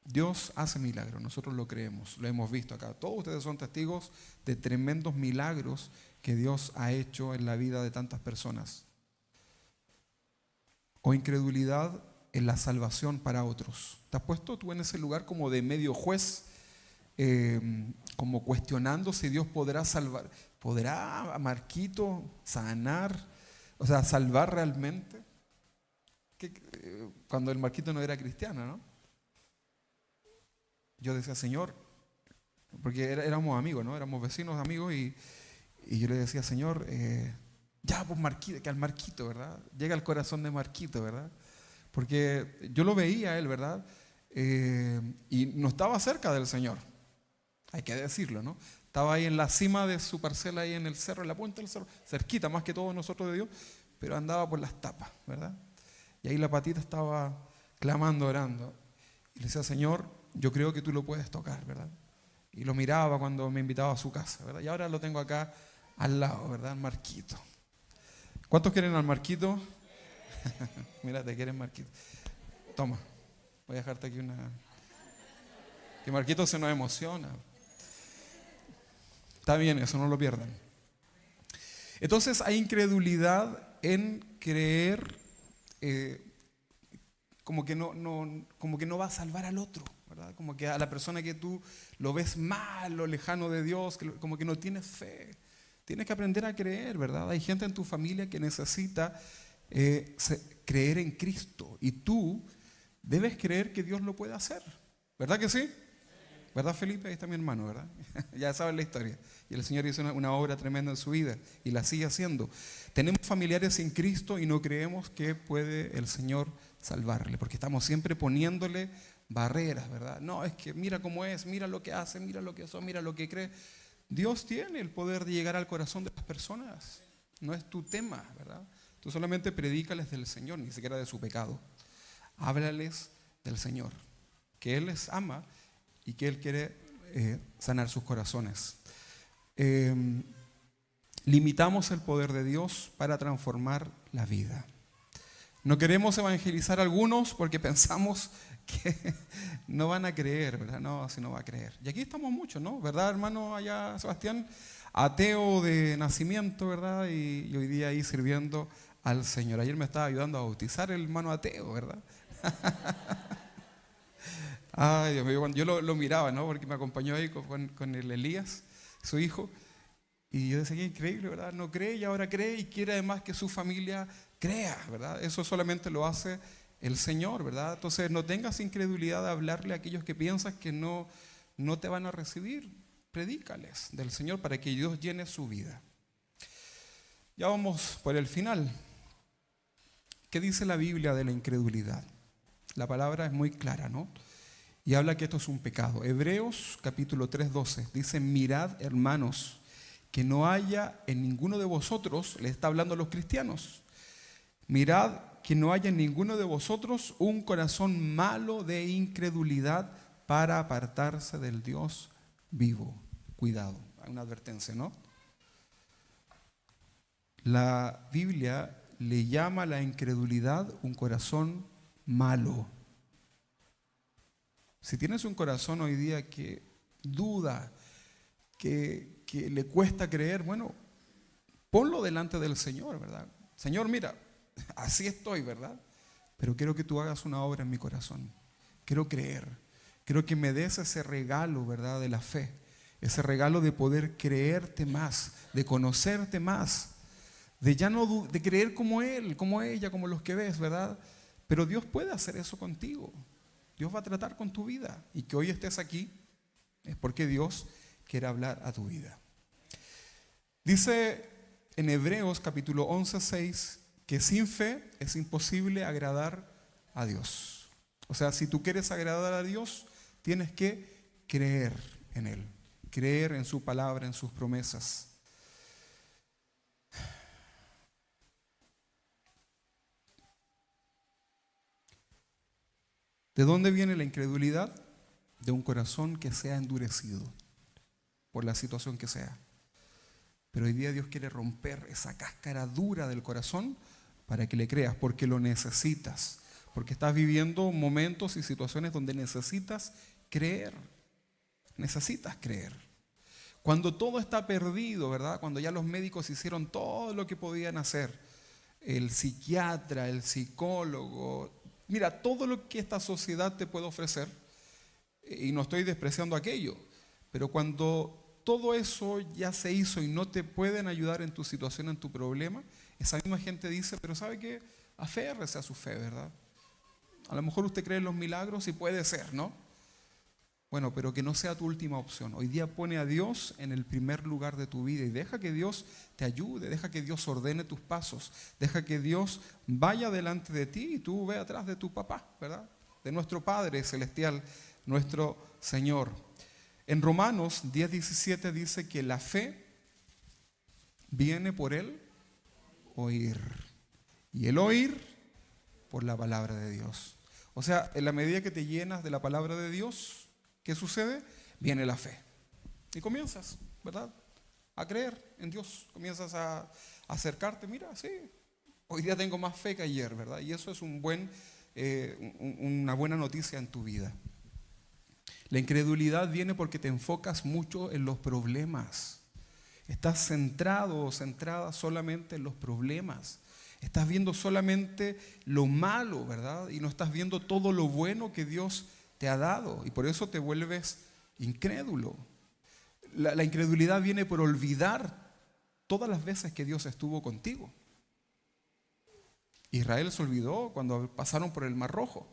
Dios hace milagros, nosotros lo creemos, lo hemos visto acá. Todos ustedes son testigos de tremendos milagros que Dios ha hecho en la vida de tantas personas. O incredulidad en la salvación para otros. ¿Te has puesto tú en ese lugar como de medio juez? Como cuestionando si Dios podrá salvar, ¿podrá a Marquito sanar? O sea, salvar realmente. Cuando el Marquito no era cristiano, ¿no? Yo decía, Señor, porque éramos amigos, ¿no? Éramos vecinos, amigos, y yo le decía, Señor, ya, pues Marquito, que al Marquito, ¿verdad? Llega al corazón de Marquito, ¿verdad? Porque yo lo veía a él, ¿verdad? Y no estaba cerca del Señor. Hay que decirlo, ¿no? Estaba ahí en la cima de su parcela, ahí en el cerro, en la punta del cerro, cerquita más que todos nosotros de Dios, pero andaba por las tapas, ¿verdad? Y ahí la patita estaba clamando, orando. Y le decía, Señor, yo creo que tú lo puedes tocar, ¿verdad? Y lo miraba cuando me invitaba a su casa, ¿verdad? Y ahora lo tengo acá al lado, ¿verdad? Marquito. ¿Cuántos quieren al Marquito? Mira, te quieren Marquito. Toma, voy a dejarte aquí una... Que Marquito se nos emociona. Está bien, eso no lo pierdan. Entonces hay incredulidad en creer como que no va a salvar al otro, ¿verdad? Como que a la persona que tú lo ves mal o lejano de Dios, como que no tienes fe. Tienes que aprender a creer, ¿verdad? Hay gente en tu familia que necesita creer en Cristo y tú debes creer que Dios lo puede hacer. ¿Verdad que sí? ¿Verdad, Felipe? Ahí está mi hermano, ¿verdad? Ya saben la historia. Y el Señor hizo una obra tremenda en su vida y la sigue haciendo. Tenemos familiares sin Cristo y no creemos que puede el Señor salvarle, porque estamos siempre poniéndole barreras, ¿verdad? No, es que mira cómo es, mira lo que hace, mira lo que son, mira lo que cree. Dios tiene el poder de llegar al corazón de las personas. No es tu tema, ¿verdad? Tú solamente predícales del Señor, ni siquiera de su pecado. Háblales del Señor, que Él les ama y que Él quiere sanar sus corazones. Limitamos el poder de Dios para transformar la vida. No queremos evangelizar a algunos porque pensamos que no van a creer, ¿verdad? No, si no va a creer. Y aquí estamos muchos, ¿no? ¿Verdad, hermano allá, Sebastián? Ateo de nacimiento, ¿verdad? Y hoy día ahí sirviendo al Señor. Ayer me estaba ayudando a bautizar el hermano ateo, ¿verdad? Ay, Dios mío, yo lo miraba, ¿no? Porque me acompañó ahí con el Elías, su hijo, y yo decía, qué increíble, ¿verdad? No cree y ahora cree y quiere además que su familia crea, ¿verdad? Eso solamente lo hace el Señor, ¿verdad? Entonces no tengas incredulidad de hablarle a aquellos que piensas que no te van a recibir. Predícales del Señor para que Dios llene su vida. Ya vamos por el final. ¿Qué dice la Biblia de la incredulidad? La palabra es muy clara, ¿no? Y habla que esto es un pecado. Hebreos capítulo 3:12 dice, mirad, hermanos, que no haya en ninguno de vosotros, le está hablando a los cristianos, mirad que no haya en ninguno de vosotros un corazón malo de incredulidad para apartarse del Dios vivo. Cuidado, hay una advertencia, ¿no? La Biblia le llama a la incredulidad un corazón malo. Si tienes un corazón hoy día que duda, que le cuesta creer, bueno, ponlo delante del Señor, ¿verdad? Señor, mira, así estoy, ¿verdad? Pero quiero que tú hagas una obra en mi corazón. Quiero creer. Quiero que me des ese regalo, ¿verdad?, de la fe. Ese regalo de poder creerte más, de conocerte más, de ya no de creer como él, como ella, como los que ves, ¿verdad? Pero Dios puede hacer eso contigo. Dios va a tratar con tu vida. Y que hoy estés aquí es porque Dios quiere hablar a tu vida. Dice en Hebreos capítulo 11:6 que sin fe es imposible agradar a Dios. O sea, si tú quieres agradar a Dios, tienes que creer en Él, creer en su palabra, en sus promesas. ¿De dónde viene la incredulidad? De un corazón que sea endurecido por la situación que sea. Pero hoy día Dios quiere romper esa cáscara dura del corazón para que le creas, porque lo necesitas, porque estás viviendo momentos y situaciones donde necesitas creer. Necesitas creer. Cuando todo está perdido, ¿verdad? Cuando ya los médicos hicieron todo lo que podían hacer, el psiquiatra, el psicólogo, mira, todo lo que esta sociedad te puede ofrecer, y no estoy despreciando aquello, pero cuando todo eso ya se hizo y no te pueden ayudar en tu situación, en tu problema, esa misma gente dice, pero ¿sabe qué? Aférrese a su fe, ¿verdad? A lo mejor usted cree en los milagros y puede ser, ¿no? Bueno, pero que no sea tu última opción. Hoy día pone a Dios en el primer lugar de tu vida y deja que Dios te ayude, deja que Dios ordene tus pasos, deja que Dios vaya delante de ti y tú ve atrás de tu papá, ¿verdad? De nuestro Padre Celestial, nuestro Señor. En Romanos 10:17 dice que la fe viene por el oír y el oír por la palabra de Dios. O sea, en la medida que te llenas de la palabra de Dios, ¿qué sucede? Viene la fe. Y comienzas, ¿verdad?, a creer en Dios. Comienzas a acercarte. Mira, sí, hoy día tengo más fe que ayer, ¿verdad? Y eso es una buena noticia en tu vida. La incredulidad viene porque te enfocas mucho en los problemas. Estás centrado o centrada solamente en los problemas. Estás viendo solamente lo malo, ¿verdad? Y no estás viendo todo lo bueno que Dios te ha dado. Y por eso te vuelves incrédulo. La incredulidad viene por olvidar todas las veces que Dios estuvo contigo. Israel se olvidó cuando pasaron por el Mar Rojo.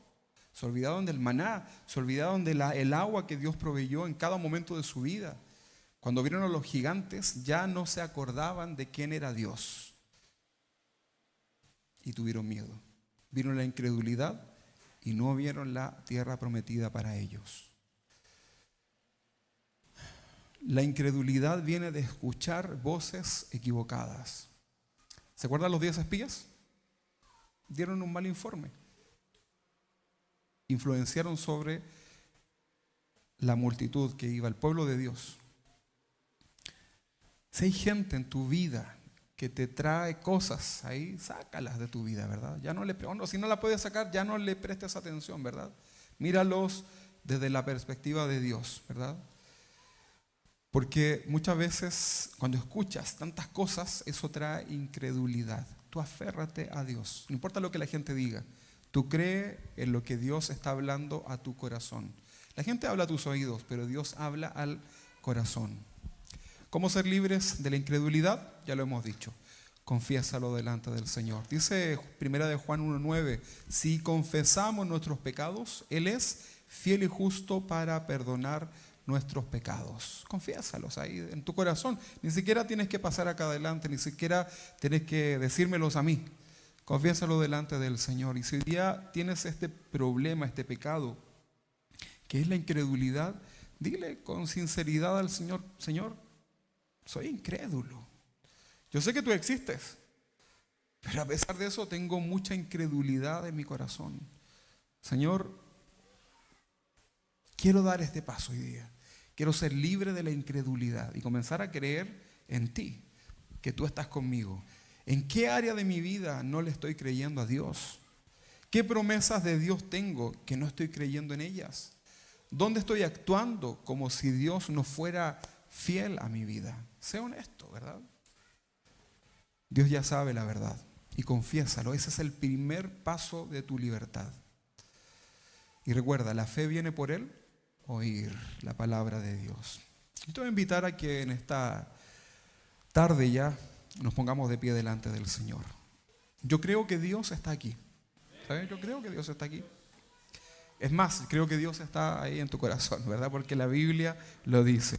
Se olvidaron del maná, se olvidaron del agua que Dios proveyó en cada momento de su vida. Cuando vieron a los gigantes, ya no se acordaban de quién era Dios. Y tuvieron miedo. Vieron la incredulidad y no vieron la tierra prometida para ellos. La incredulidad viene de escuchar voces equivocadas. ¿Se acuerdan los 10 espías? Dieron un mal informe. Influenciaron sobre la multitud que iba, el pueblo de Dios. Si hay gente en tu vida que te trae cosas, ahí sácalas de tu vida, ¿verdad? Ya no le, si no la puedes sacar, ya no le prestes atención, ¿verdad? Míralos desde la perspectiva de Dios, ¿verdad? Porque muchas veces cuando escuchas tantas cosas, eso trae incredulidad. Tú aférrate a Dios, no importa lo que la gente diga. Tú cree en lo que Dios está hablando a tu corazón. La gente habla a tus oídos, pero Dios habla al corazón. ¿Cómo ser libres de la incredulidad? Ya lo hemos dicho. Confiésalo delante del Señor. Dice 1 Juan 1:9, si confesamos nuestros pecados, Él es fiel y justo para perdonar nuestros pecados. Confiésalos ahí en tu corazón. Ni siquiera tienes que pasar acá adelante, ni siquiera tienes que decírmelos a mí. Confiésalo delante del Señor. Y si hoy día tienes este problema, este pecado, que es la incredulidad, dile con sinceridad al Señor, Señor, soy incrédulo. Yo sé que tú existes, pero a pesar de eso tengo mucha incredulidad en mi corazón. Señor, quiero dar este paso hoy día. Quiero ser libre de la incredulidad y comenzar a creer en ti, que tú estás conmigo. ¿En qué área de mi vida no le estoy creyendo a Dios? ¿Qué promesas de Dios tengo que no estoy creyendo en ellas? ¿Dónde estoy actuando como si Dios no fuera fiel a mi vida? Sé honesto, ¿verdad? Dios ya sabe la verdad y confiésalo. Ese es el primer paso de tu libertad. Y recuerda, la fe viene por el oír la palabra de Dios. Te voy a invitar a que en esta tarde ya nos pongamos de pie delante del Señor. Yo creo que Dios está aquí. ¿Sabes? Yo creo que Dios está aquí. Es más, creo que Dios está ahí en tu corazón, ¿verdad? Porque la Biblia lo dice.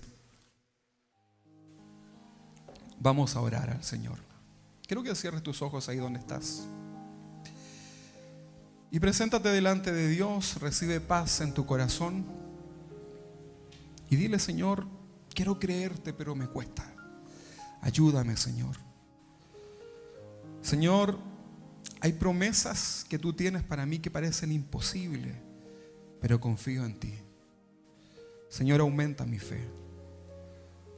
Vamos a orar al Señor. Quiero que cierres tus ojos ahí donde estás. Y preséntate delante de Dios, recibe paz en tu corazón. Y dile, Señor, quiero creerte, pero me cuesta. Ayúdame, Señor. Señor, hay promesas que tú tienes para mí que parecen imposibles, pero confío en ti. Señor, aumenta mi fe.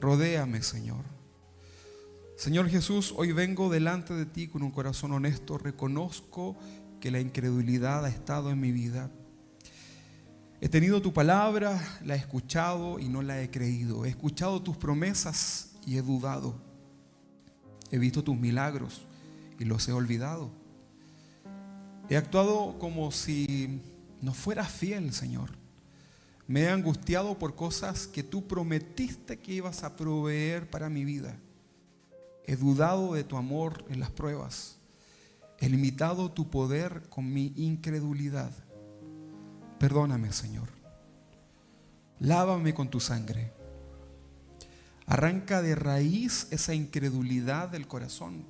Rodéame, Señor. Señor Jesús, hoy vengo delante de ti con un corazón honesto. Reconozco que la incredulidad ha estado en mi vida. He tenido tu palabra, la he escuchado y no la he creído. He escuchado tus promesas y he dudado. He visto tus milagros y los he olvidado. He actuado como si no fueras fiel, Señor. Me he angustiado por cosas que tú prometiste que ibas a proveer para mi vida. He dudado de tu amor en las pruebas. He limitado tu poder con mi incredulidad. Perdóname, Señor. Lávame con tu sangre. Arranca de raíz esa incredulidad del corazón.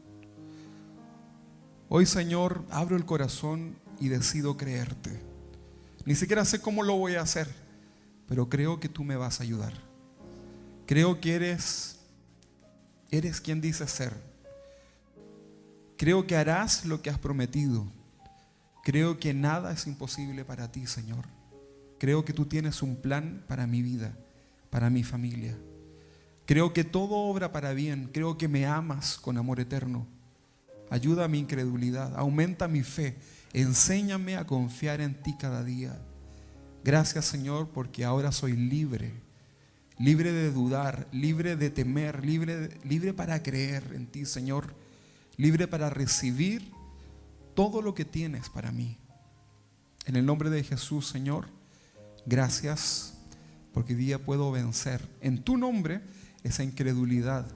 Hoy, Señor, abro el corazón y decido creerte. Ni siquiera sé cómo lo voy a hacer, pero creo que tú me vas a ayudar. Creo que eres quien dices ser. Creo que harás lo que has prometido. Creo que nada es imposible para ti, Señor. Creo que tú tienes un plan para mi vida, para mi familia. Creo que todo obra para bien. Creo que me amas con amor eterno. Ayuda a mi incredulidad, aumenta mi fe. Enséñame a confiar en ti cada día. Gracias, Señor, porque ahora soy libre. Libre de dudar, libre de temer, libre para creer en ti, Señor. Libre para recibir todo lo que tienes para mí. En el nombre de Jesús, Señor, gracias porque hoy día puedo vencer en tu nombre esa incredulidad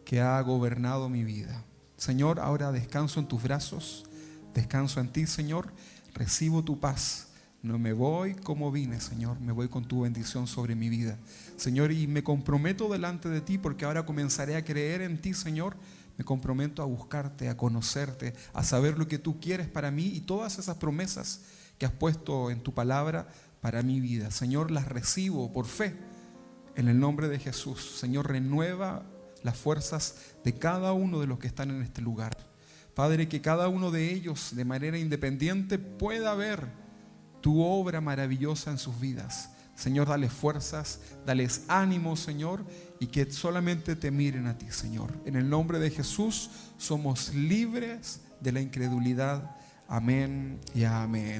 que ha gobernado mi vida. Señor, ahora descanso en tus brazos, descanso en ti, Señor, recibo tu paz. No me voy como vine, Señor, me voy con tu bendición sobre mi vida. Señor, y me comprometo delante de ti porque ahora comenzaré a creer en ti, Señor. Me comprometo a buscarte, a conocerte, a saber lo que tú quieres para mí y todas esas promesas que has puesto en tu palabra para mi vida. Señor, las recibo por fe en el nombre de Jesús. Señor, renueva las fuerzas de cada uno de los que están en este lugar. Padre, que cada uno de ellos de manera independiente pueda ver tu obra maravillosa en sus vidas. Señor, dales fuerzas, dales ánimo, Señor, y que solamente te miren a ti, Señor. En el nombre de Jesús somos libres de la incredulidad. Amén y amén.